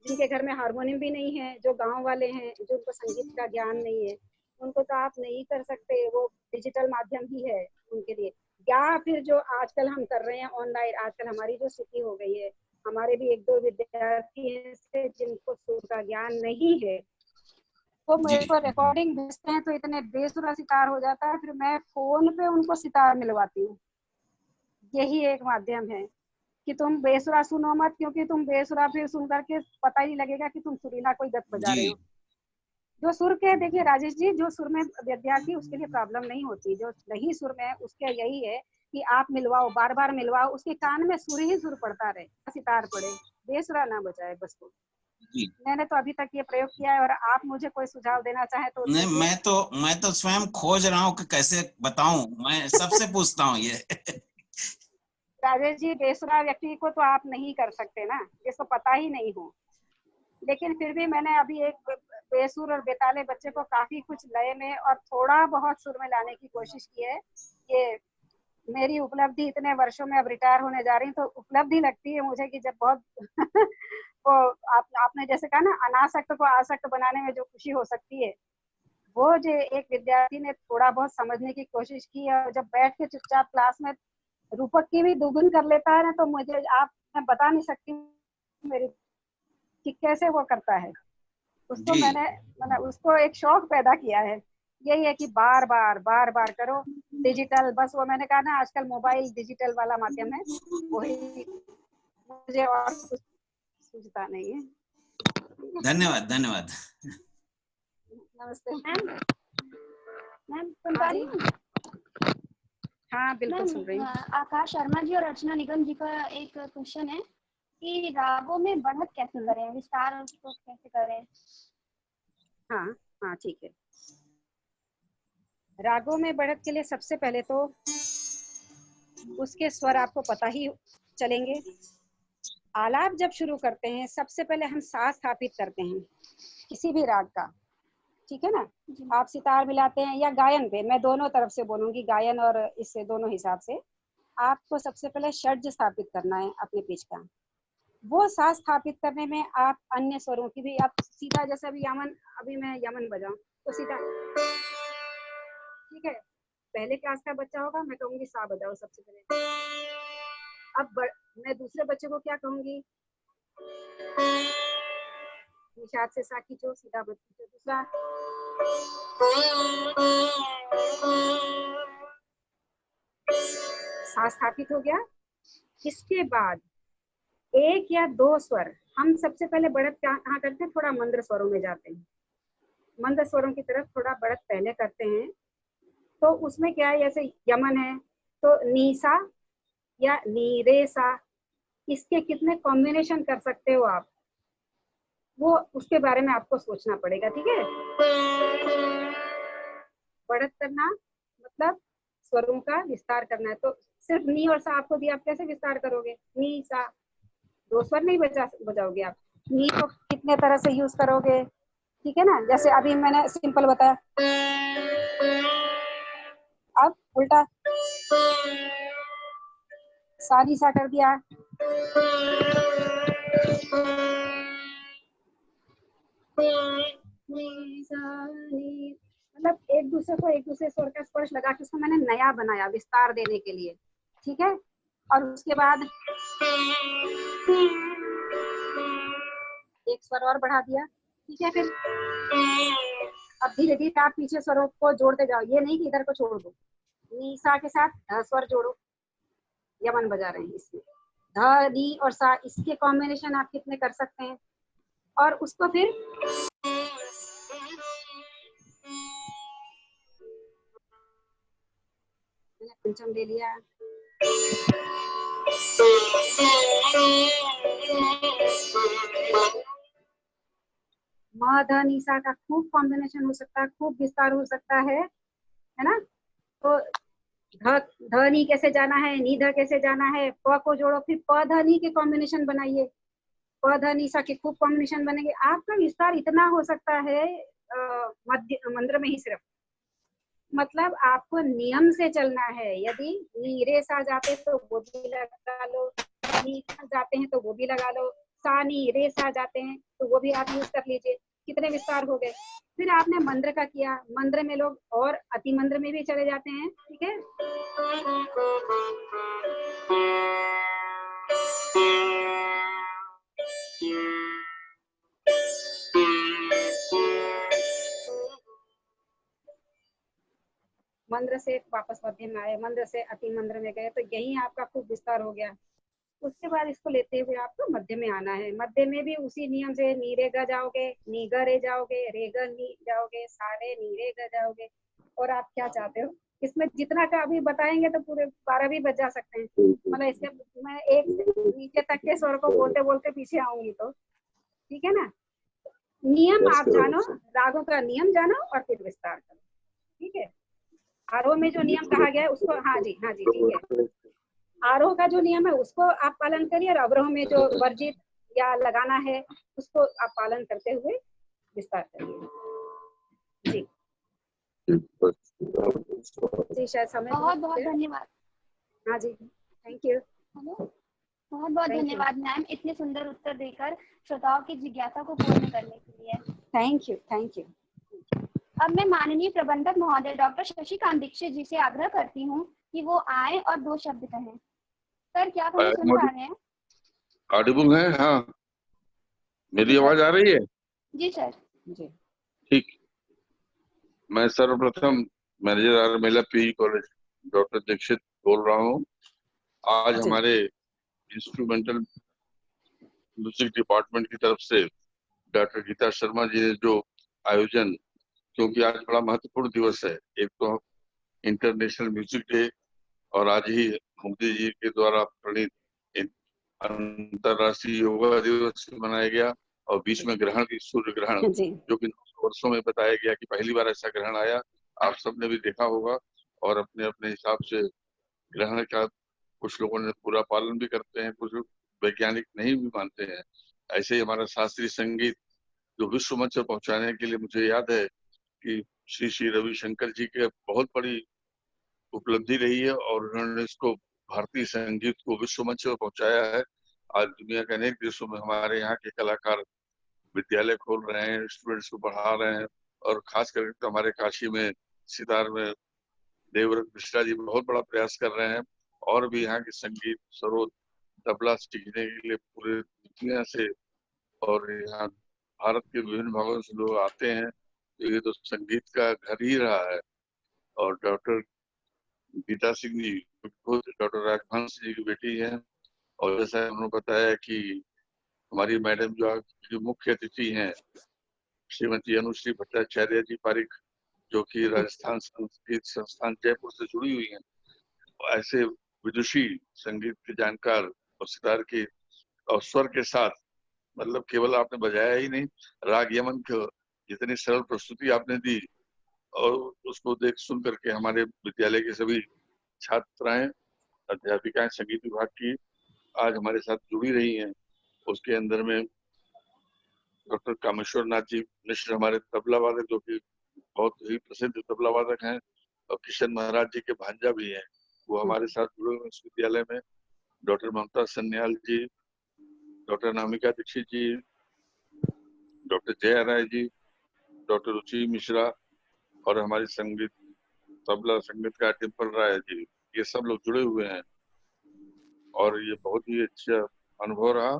जिनके घर में हारमोनियम भी नहीं है, जो गांव वाले हैं, जो उनको संगीत का ज्ञान नहीं है, उनको तो आप नहीं कर सकते, वो डिजिटल माध्यम ही है उनके लिए। या फिर जो आजकल हम कर रहे हैं ऑनलाइन, आजकल हमारी जो स्थिति हो गई है, हमारे भी 1-2 विद्यार्थी हैं जिनको सुर का ज्ञान नहीं है, वो मेरे को रिकॉर्डिंग भेजते हैं तो इतने बेसुरा सितार हो जाता है, फिर मैं फोन पे उनको सितार मिलवाती हूँ। यही एक माध्यम है कि तुम बेसुरा सुनो मत, क्योंकि तुम बेसुरा फिर सुन करके पता ही लगेगा कि तुम सुरीला कोई गत बजा रहे हो। जो सुर के, देखिए राजेश जी, जो सुर में विद्यार्थी उसके लिए प्रॉब्लम नहीं होती, जो नहीं सुर में है उसके यही है कि आप मिलवाओ, बार बार मिलवाओ, उसके कान में सुर ही सुर पड़ता रहे, सितार पड़े, बेसुरा ना बजाए बस वो। मैंने तो अभी तक ये प्रयोग किया है, और आप मुझे कोई सुझाव देना चाहे तो। नहीं, मैं तो स्वयं खोज रहा हूँ कि कैसे बताऊं, मैं सबसे पूछता हूँ ये। राजेश जी, बेसुरा व्यक्ति को तो आप नहीं कर सकते ना, जिसको पता ही नहीं हो, लेकिन फिर भी मैंने अभी एक बेसुर और बेताले बच्चे को काफी कुछ लय में और थोड़ा बहुत सुर में लाने की कोशिश की है। ये मेरी उपलब्धि, इतने वर्षों में अब रिटायर होने जा रही, तो उपलब्धि लगती है मुझे कि जब बहुत वो आपने जैसे कहा ना, अनासक्त को आसक्त बनाने में जो खुशी हो सकती है, वो जो एक विद्यार्थी ने थोड़ा बहुत समझने की कोशिश की है, और जब बैठ के चुपचाप क्लास में रूपक की भी दुगुन कर लेता है ना, तो मुझे मैं बता नहीं सकती मेरी कि कैसे वो करता है उसको। मैंने उसको एक शौक पैदा किया है, यही है कि बार बार करो डिजिटल। बस वो मैंने कहा ना, आजकल मोबाइल डिजिटल वाला माध्यम है, वही मुझे और कुछ सूझता नहीं है। धन्यवाद, धन्यवाद। नमस्ते मैम, सुन पा रही हूँ? हाँ बिल्कुल सुन रही हूँ। आकाश शर्मा जी और रचना निगम जी का एक क्वेश्चन है कि रागों में बढ़त कैसे करें, विस्तार उसको कैसे करें? हाँ ठीक है। रागों में बढ़त के लिए सबसे पहले तो उसके स्वर आपको पता ही चलेंगे। आलाप जब शुरू करते हैं, सबसे पहले हम सा स्थापित करते हैं किसी भी राग का, ठीक है ना। आप सितार मिलाते हैं या गायन पे, मैं दोनों तरफ से बोलूंगी, गायन और इससे दोनों हिसाब से आपको सबसे पहले षड्ज स्थापित करना है अपने पिच का। वो सा स्थापित करने में आप अन्य स्वरों की भी, आप सीधा जैसे अभी यमन, अभी मैं यमन बजाऊं तो सीधा, ठीक है। पहले क्लास का बच्चा होगा, मैं कहूंगी सा बजाओ सबसे पहले। अब मैं दूसरे बच्चे को क्या कहूंगी, निषाद से सा खींचो, सीधा बच्चा दूसरा, सा स्थापित हो गया। इसके बाद 1 या 2 स्वर हम सबसे पहले बढ़त कहाँ करते हैं, थोड़ा मंद्र स्वरों में जाते हैं, मंद्र स्वरों की तरफ थोड़ा बढ़त पहले करते हैं। तो उसमें क्या है, जैसे यमन है तो नीसा या नीरेसा, इसके कितने कॉम्बिनेशन कर सकते हो आप, वो उसके बारे में आपको सोचना पड़ेगा, ठीक है। बढ़त करना मतलब स्वरों का विस्तार करना है, तो सिर्फ नी और सा आपको दिया, आप कैसे विस्तार करोगे, नी सा, 2 स्वर नहीं बजाओगे आप। नी को कितने तरह से यूज करोगे, ठीक है ना। जैसे अभी मैंने सिंपल बताया, अब उल्टा, सा निशा कर दिया। मतलब एक दूसरे स्वर का स्पर्श लगा के उसको मैंने नया बनाया विस्तार देने के लिए, ठीक है। और उसके बाद एक स्वर और बढ़ा दिया, ठीक है। फिर अब धीरे धीरे आप पीछे स्वरों को जोड़ते जाओ, ये नहीं कि इधर को छोड़ दो। निशा के साथ ध स्वर जोड़ो, यमन बजा रहे हैं इसमें, ध नी और सा, इसके कॉम्बिनेशन आप कितने कर सकते हैं। और उसको फिर मैंने पंचम ले लिया, म ध निशा का खूब कॉम्बिनेशन हो सकता है, खूब विस्तार हो सकता है ना। तो ध नी कैसे जाना है, नी ध कैसे जाना है, प को जोड़ो, फिर प ध नी के कॉम्बिनेशन बनाइए, प ध निशा के खूब कॉम्बिनेशन बनेंगे। आपका विस्तार इतना हो सकता है मध्य मंत्र में ही सिर्फ, मतलब आपको नियम से चलना है। यदि नी रे सा जाते तो वो भी लगा लो, नी जाते हैं तो वो भी लगा लो, सा नी रे सा जाते हैं तो वो भी आप यूज कर लीजिए। कितने विस्तार हो गए। फिर आपने मंद्र का किया, मंद्र में लोग और अति मंद्र में भी चले जाते हैं, ठीक है। मंद्र से वापस मध्य में आए, मंद्र से अति मंद्र में गए, तो यही आपका खूब विस्तार हो गया। उसके बाद इसको लेते हुए आपको मध्य में आना है। मध्य में भी उसी नियम से नी रे ग जाओगे, नी ग रे जाओगे, रे ग नी जाओगे, सारे नी रे ग जाओगे। और आप क्या चाहते हो इसमें, जितना का अभी बताएंगे तो पूरे 12 भी बजा सकते हैं। मतलब इसके मैं एक से नीचे तक के स्वर को बोलते बोलते पीछे आऊंगी, तो ठीक है ना। नियम आप जानो, रागों का नियम जानो और फिर विस्तार करो, ठीक है। आरोह में जो नियम कहा गया है उसको, हाँ जी ठीक है। आरोह का जो नियम है उसको आप पालन करिए, और अवरोह में जो वर्जित या लगाना है उसको आप पालन करते हुए विस्तार करिए जी। जी शायद समय बहुत बहुत धन्यवाद। हाँ जी, थैंक यू। बहुत बहुत धन्यवाद मैम, इतने सुंदर उत्तर देकर श्रोताओं की जिज्ञासा को पूर्ण करने के लिए। Thank you. अब मैं माननीय प्रबंधक महोदय डॉक्टर शशिकांत दीक्षित जी से आग्रह करती हूँ कि वो आए और 2 शब्द कहें। सर क्या आप हमें सुन पा रहे हैं? ऑडिबल है? हाँ, मेरी आवाज आ रही है? जी सर। जी ठीक। मैं सर्वप्रथम मैनेजर आर्य Mahila PG college doctor Dixit बोल रहा हूँ। आज हमारे इंस्ट्रूमेंटल म्यूजिक डिपार्टमेंट की तरफ से डॉक्टर गीता शर्मा जी ने जो आयोजन, क्योंकि आज बड़ा महत्वपूर्ण दिवस है, एक तो इंटरनेशनल म्यूजिक डे और आज ही मोदी जी के द्वारा प्रणीत अंतरराष्ट्रीय योगा दिवस मनाया गया, और बीच में ग्रहण भी, सूर्य ग्रहण, जो कि 900 वर्षों में बताया गया कि पहली बार ऐसा ग्रहण आया। आप सबने भी देखा होगा, और अपने अपने हिसाब से ग्रहण का कुछ लोगों ने पूरा पालन भी करते हैं, कुछ वैज्ञानिक नहीं भी मानते हैं। ऐसे ही हमारा शास्त्रीय संगीत जो विश्व मंच पर पहुंचाने के लिए, मुझे याद है कि श्री श्री रविशंकर जी की बहुत बड़ी उपलब्धि रही है, और उन्होंने इसको भारतीय संगीत को विश्व मंच पर पहुंचाया है। आज दुनिया के अनेक देशों में हमारे यहाँ के कलाकार विद्यालय खोल रहे हैं, स्टूडेंट्स को पढ़ा रहे हैं, और खास करके तो हमारे काशी में सितार में देवव्रत मिश्रा जी बहुत बड़ा प्रयास कर रहे हैं। और भी यहाँ के संगीत, सरोद, तबला सीखने के लिए पूरे दुनिया से और यहाँ भारत के विभिन्न भागों से लोग आते हैं। तो ये तो संगीत का घर ही रहा है। और डॉक्टर गीता सिंह जी खुद डॉक्टर राघवंश जी की बेटी है, और जैसा उन्होंने बताया कि हमारी मैडम जो मुख्य अतिथि हैं श्रीमती अनुश्री भट्टाचार्य जी पारिक, जो कि राजस्थान संगीत संस्थान जयपुर से जुड़ी हुई हैं। ऐसे विदुषी, संगीत के जानकार और सितार के और स्वर के साथ, मतलब केवल आपने बजाया ही नहीं, राग यमन की जितनी सरल प्रस्तुति आपने दी, और उसको देख सुन करके हमारे विद्यालय के सभी छात्राएं, अध्यापिकाएं संगीत विभाग की आज हमारे साथ जुड़ी रही हैं। उसके अंदर में डॉक्टर कामेश्वर नाथ जी मिश्र हमारे तबला वादक, जो कि बहुत ही प्रसिद्ध तबला वादक हैं, और किशन महाराज जी के भांजा भी हैं, वो हमारे साथ जुड़े हुए इस विद्यालय में। डॉक्टर ममता सन्याल जी, डॉक्टर नामिका दीक्षित जी, डॉक्टर जया राय जी, डॉक्टर रुचि मिश्रा और हमारी संगीत तबला संगीतकार डिम्पल राय जी, ये सब लोग जुड़े हुए हैं और ये बहुत ही अच्छा अनुभव रहा।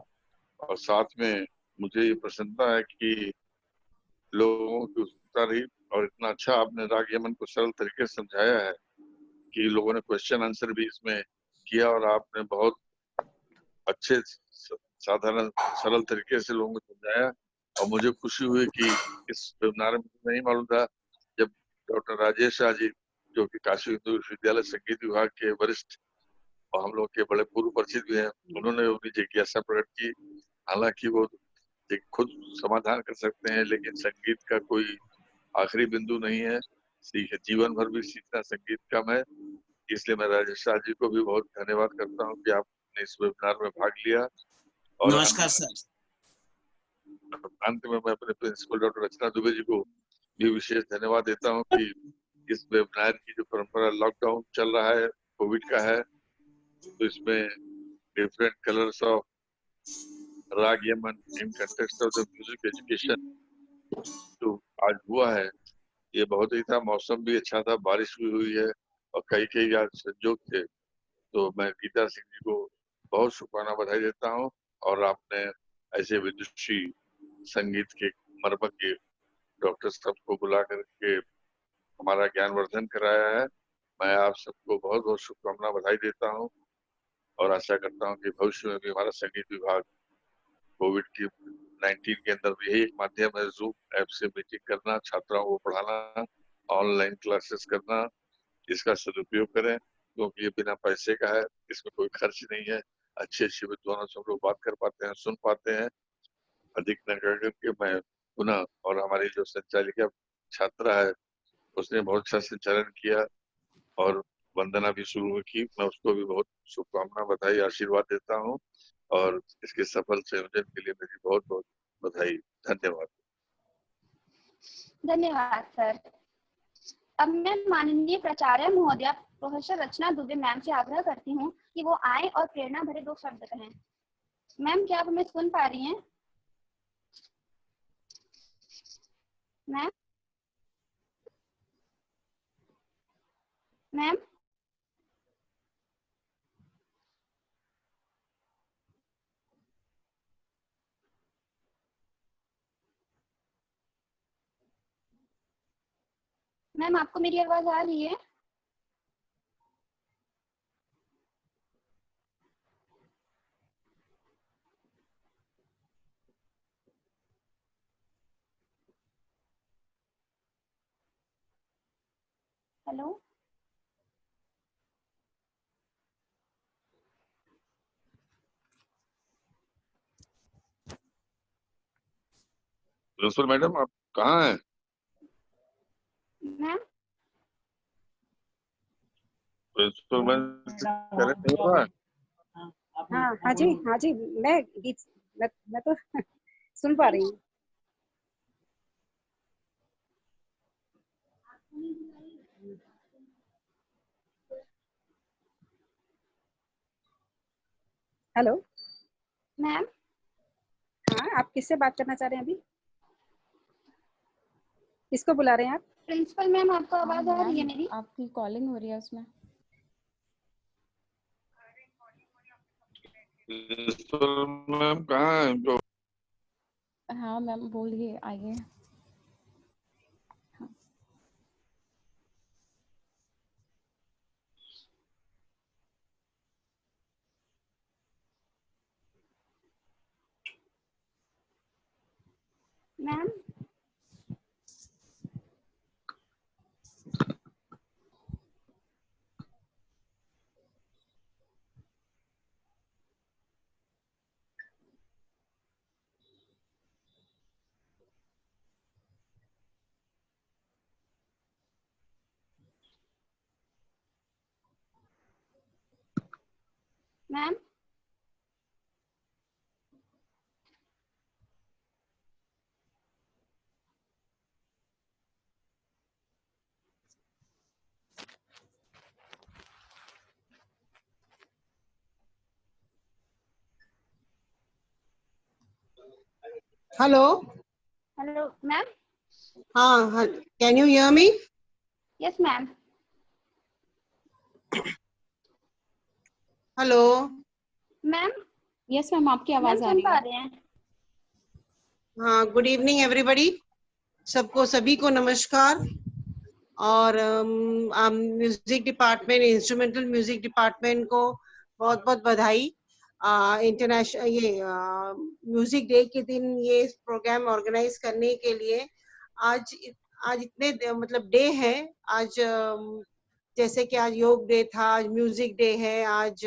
और साथ में मुझे ये प्रसन्नता है कि लोगों की उत्सुकता रही और इतना अच्छा आपने राग यमन को सरल तरीके से समझाया है कि लोगों ने क्वेश्चन आंसर भी इसमें किया और आपने बहुत अच्छे साधारण सरल तरीके से लोगों को समझाया। और मुझे खुशी हुई कि इस वेबिनार में नहीं मालूम था, जब डॉक्टर राजेश शाह जी जो कि काशी हिंदू विश्वविद्यालय संगीत विभाग के वरिष्ठ और हम लोग के बड़े पूर्व परिचित भी हैं, उन्होंने अपनी जिज्ञासा प्रकट की। हालांकि वो खुद समाधान कर सकते हैं, लेकिन संगीत का कोई आखिरी बिंदु नहीं है, जीवन भर भी सीखना संगीत कम है। इसलिए मैं राजेश शाह जी को भी बहुत धन्यवाद करता हूँ कि आपने इस वेबिनार में भाग लिया। और नमस्कार सर। अंत में मैं अपने प्रिंसिपल डॉक्टर रचना दुबे जी को भी विशेष धन्यवाद देता हूँ कि इस वेबिनार की जो परंपरा, लॉकडाउन चल रहा है, कोविड का है, तो इसमें डिफरेंट कलर्स ऑफ राग Yemen in context of the music education जो आज हुआ है, ये बहुत ही था। मौसम भी अच्छा था, बारिश भी हुई है और कई आज संजोग थे। तो मैं गीता सिंह जी को बहुत शुक्राना बधाई देता हूँ और आपने ऐसे विदुषी संगीत के मर्मज्ञ डॉक्टर सबको बुला करके हमारा ज्ञानवर्धन कराया है। मैं आप सबको बहुत बहुत शुभकामना बधाई देता हूँ और आशा करता हूँ कि भविष्य में भी हमारा संगीत विभाग कोविड की 19 के अंदर भी यही एक माध्यम है, जूम ऐप से मीटिंग करना, छात्राओं को पढ़ाना, ऑनलाइन क्लासेस करना, इसका सदुपयोग करें क्योंकि ये बिना पैसे का है, इसमें कोई खर्च नहीं है। अच्छे विद्वानों से हम लोग बात कर पाते हैं, सुन पाते हैं। अधिक न करके मैं पुनः, और हमारी जो संचालिका छात्रा है उसने बहुत अच्छा संचालन किया और वंदना भी शुरू की, मैं उसको भी बहुत शुभकामना बधाई आशीर्वाद देता हूँ और इसके सफल संयोजन के लिए मेरी बहुत बहुत बधाई। धन्यवाद। धन्यवाद सर। अब मैं माननीय प्राचार्य महोदया प्रोफेसर रचना दुबे मैम से आग्रह करती हूँ कि वो आए और प्रेरणा भरे 2 शब्द कहें। मैम, क्या आप हमें सुन पा रही हैं? मैम मैम मैम, आपको मेरी आवाज आ रही है? हेलो प्रिंसिपल मैडम, आप कहाँ हैं? मैम प्रिंसिपल मैडम कनेक्ट नहीं हो रहा है। हाँ जी, मैं तो सुन पा रही हूँ। हेलो मैम, हाँ, आप किससे बात करना चाह रहे हैं अभी? किसको बुला रहे हैं आप? प्रिंसिपल मैम, आपको आवाज आ रही है मेरी? आपकी कॉलिंग हो रही है उसमें। प्रिंसिपल मैम कहाँ हैं? जो हाँ मैम, बोलिए, आइए। हाँ। Ma'am ma'am hello hello ma'am. हाँ, can you hear me? Yes ma'am. Hello ma'am. Yes ma'am, आपकी आवाज आ सुन रही पा है। रहे हैं? हाँ, गुड इवनिंग एवरीबॉडी। सभी को नमस्कार। और music department, instrumental music department को बहुत बहुत बधाई। इंटरनेशनल ये म्यूजिक डे के दिन ये प्रोग्राम ऑर्गेनाइज करने के लिए आज इतने मतलब डे है। आज जैसे कि आज योग डे था, आज म्यूजिक डे है, आज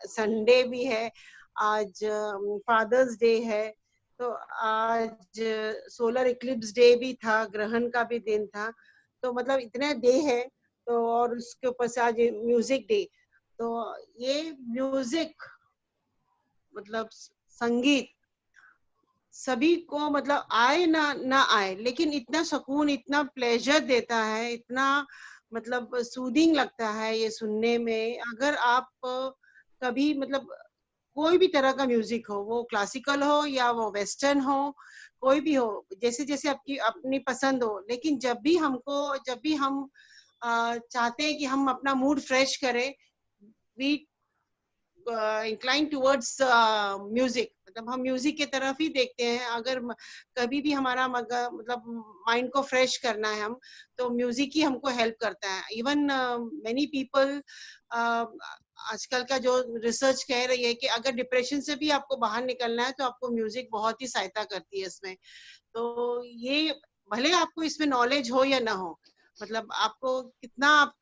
संडे भी है, आज फादर्स डे है, तो आज सोलर इक्लिप्स डे भी था, ग्रहण का भी दिन था। तो मतलब इतने डे है, तो और उसके ऊपर से आज म्यूजिक डे। तो ये म्यूजिक मतलब संगीत सभी को मतलब आए ना आए, लेकिन इतना सुकून, इतना प्लेजर देता है, इतना मतलब सूदिंग लगता है ये सुनने में। अगर आप कभी मतलब कोई भी तरह का म्यूजिक हो, वो क्लासिकल हो या वो वेस्टर्न हो, कोई भी हो, जैसे जैसे आपकी अपनी पसंद हो, लेकिन जब भी हम चाहते हैं कि हम अपना मूड फ्रेश करें, वी इंक्लाइन टुवर्ड्स म्यूजिक, मतलब हम म्यूजिक की तरफ ही देखते हैं। अगर कभी भी हमारा मतलब माइंड को फ्रेश करना है हम, तो म्यूजिक ही हमको हेल्प करता है। इवन मेनी पीपल आजकल का जो रिसर्च कह रही है कि अगर डिप्रेशन से भी आपको बाहर निकलना है तो आपको म्यूजिक बहुत ही सहायता करती है इसमें। तो ये भले आपको इसमें नॉलेज हो या ना हो, मतलब आपको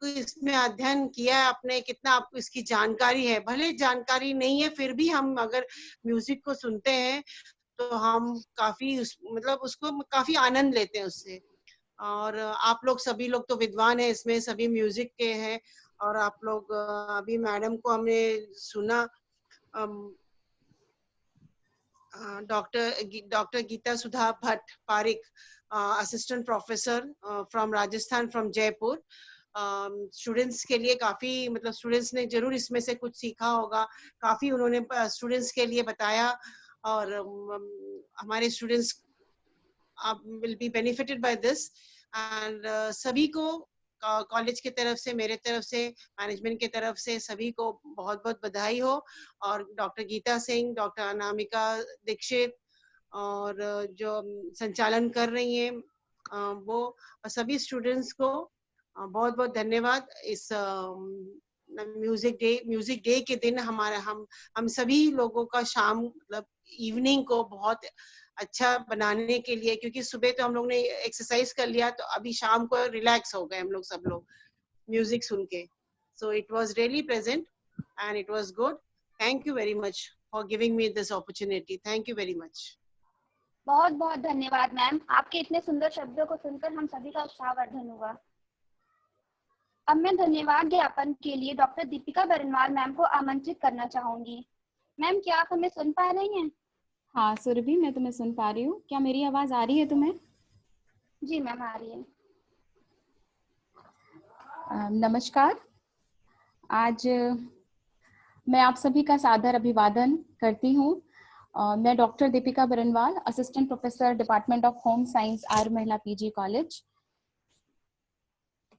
इसमें अध्ययन किया है आपने, कितना आपको इसकी जानकारी है, भले जानकारी नहीं है फिर भी हम अगर म्यूजिक को सुनते हैं तो हम काफी मतलब उसको काफी आनंद लेते हैं उससे। और आप लोग सभी लोग तो विद्वान हैं, इसमें सभी म्यूजिक के हैं। और आप लोग अभी मैडम को हमने सुना, doctor Geeta Sudha Bhatt Pareek, assistant professor from Rajasthan, from Jaipur. Students के लिए काफी मतलब स्टूडेंट्स ने जरूर इसमें से कुछ सीखा होगा, काफी उन्होंने स्टूडेंट्स के लिए बताया। और हमारे students will be benefited by this. And सभी को कॉलेज की तरफ से, मेरे तरफ से, मैनेजमेंट की तरफ से सभी को बहुत बहुत बधाई हो। और डॉक्टर गीता सिंह, डॉक्टर अनामिका दीक्षित और जो संचालन कर रही हैं वो सभी स्टूडेंट्स को बहुत बहुत धन्यवाद। इस म्यूजिक डे के दिन हम सभी लोगों का शाम मतलब इवनिंग को बहुत अच्छा बनाने के लिए, क्योंकि सुबह तो हम लोग ने एक्सरसाइज कर लिया, तो अभी शाम को रिलैक्स हो गए हम लोग सब लोग म्यूजिक सुन के। So it was really pleasant and it was good. Thank you very much for giving me this opportunity. Thank you very much. बहुत बहुत धन्यवाद मैम, आपके इतने सुंदर शब्दों को सुनकर हम सभी का उत्साहवर्धन हुआ। अब मैं धन्यवाद ज्ञापन के लिए डॉक्टर दीपिका बरनवाल मैम को आमंत्रित करना चाहूंगी। मैम, क्या आप हमें सुन पा रही हैं? हाँ सुरभि, मैं तुम्हें सुन पा रही हूँ। क्या मेरी आवाज आ रही है तुम्हें? जी मैम, आ रही है। नमस्कार। आज मैं आप सभी का सादर अभिवादन करती हूँ। मैं doctor Deepika Barnwal, assistant professor department of home science, Arya Mahila PG college,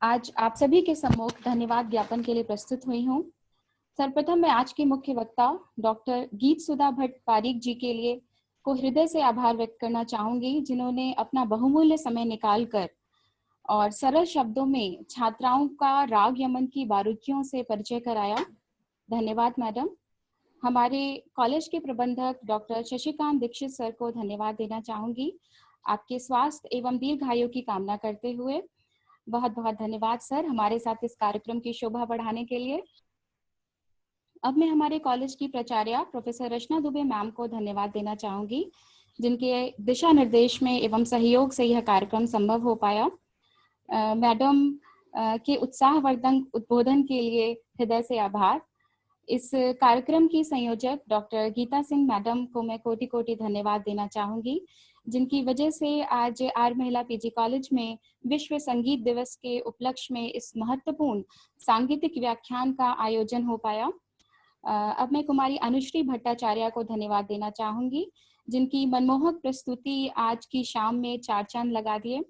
आज आप सभी के सम्मुख धन्यवाद ज्ञापन के लिए प्रस्तुत हुई हूँ। सर्वप्रथम मैं आज की मुख्य वक्ता डॉक्टर गीत सुधा भट्ट पारिक जी के लिए को हृदय से आभार व्यक्त करना चाहूंगी, जिन्होंने अपना बहुमूल्य समय निकालकर और सरल शब्दों में छात्राओं का राग यमन की बारीकियों से परिचय कराया। धन्यवाद मैडम। हमारे कॉलेज के प्रबंधक डॉक्टर शशिकांत दीक्षित सर को धन्यवाद देना चाहूंगी, आपके स्वास्थ्य एवं दीर्घायु की कामना करते हुए। बहुत बहुत धन्यवाद सर, हमारे साथ इस कार्यक्रम की शोभा बढ़ाने के लिए। अब मैं हमारे कॉलेज की प्राचार्य प्रोफेसर रचना दुबे मैम को धन्यवाद देना चाहूंगी, जिनके दिशा निर्देश में एवं सहयोग से यह कार्यक्रम संभव हो पाया। मैडम के उत्साहवर्धक उद्बोधन के लिए हृदय से आभार। इस कार्यक्रम की संयोजक डॉक्टर गीता सिंह मैडम को मैं कोटि कोटि धन्यवाद देना चाहूंगी, जिनकी वजह से आज आर्य महिला पीजी कॉलेज में विश्व संगीत दिवस के उपलक्ष्य में इस महत्वपूर्ण सांगीतिक व्याख्यान का आयोजन हो पाया। अब मैं कुमारी अनुश्री भट्टाचार्य को धन्यवाद देना चाहूंगी, जिनकी मनमोहक प्रस्तुति आज की शाम में चार चांद लगा दिए।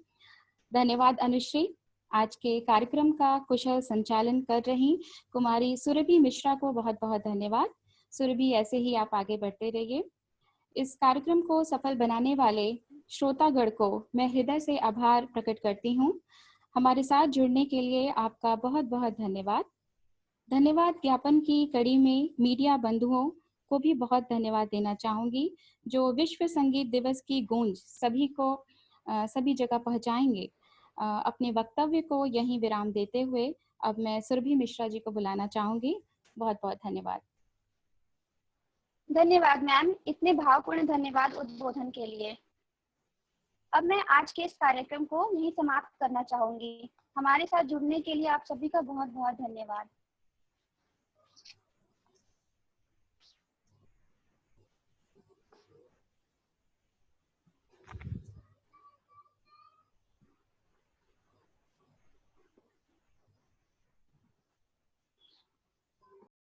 धन्यवाद अनुश्री। आज के कार्यक्रम का कुशल संचालन कर रही कुमारी सुरभि मिश्रा को बहुत बहुत धन्यवाद। सुरभि, ऐसे ही आप आगे बढ़ते रहिए। इस कार्यक्रम को सफल बनाने वाले श्रोतागण को मैं हृदय से आभार प्रकट करती हूँ। हमारे साथ जुड़ने के लिए आपका बहुत बहुत धन्यवाद। धन्यवाद ज्ञापन की कड़ी में मीडिया बंधुओं को भी बहुत धन्यवाद देना चाहूंगी, जो विश्व संगीत दिवस की गूंज सभी जगह पहुंचाएंगे। अपने वक्तव्य को यहीं विराम देते हुए अब मैं सुरभि मिश्रा जी को बुलाना चाहूंगी। बहुत बहुत धन्यवाद। धन्यवाद मैम, इतने भावपूर्ण धन्यवाद उद्बोधन के लिए। अब मैं आज के इस कार्यक्रम को यहीं समाप्त करना चाहूंगी। हमारे साथ जुड़ने के लिए आप सभी का बहुत बहुत धन्यवाद।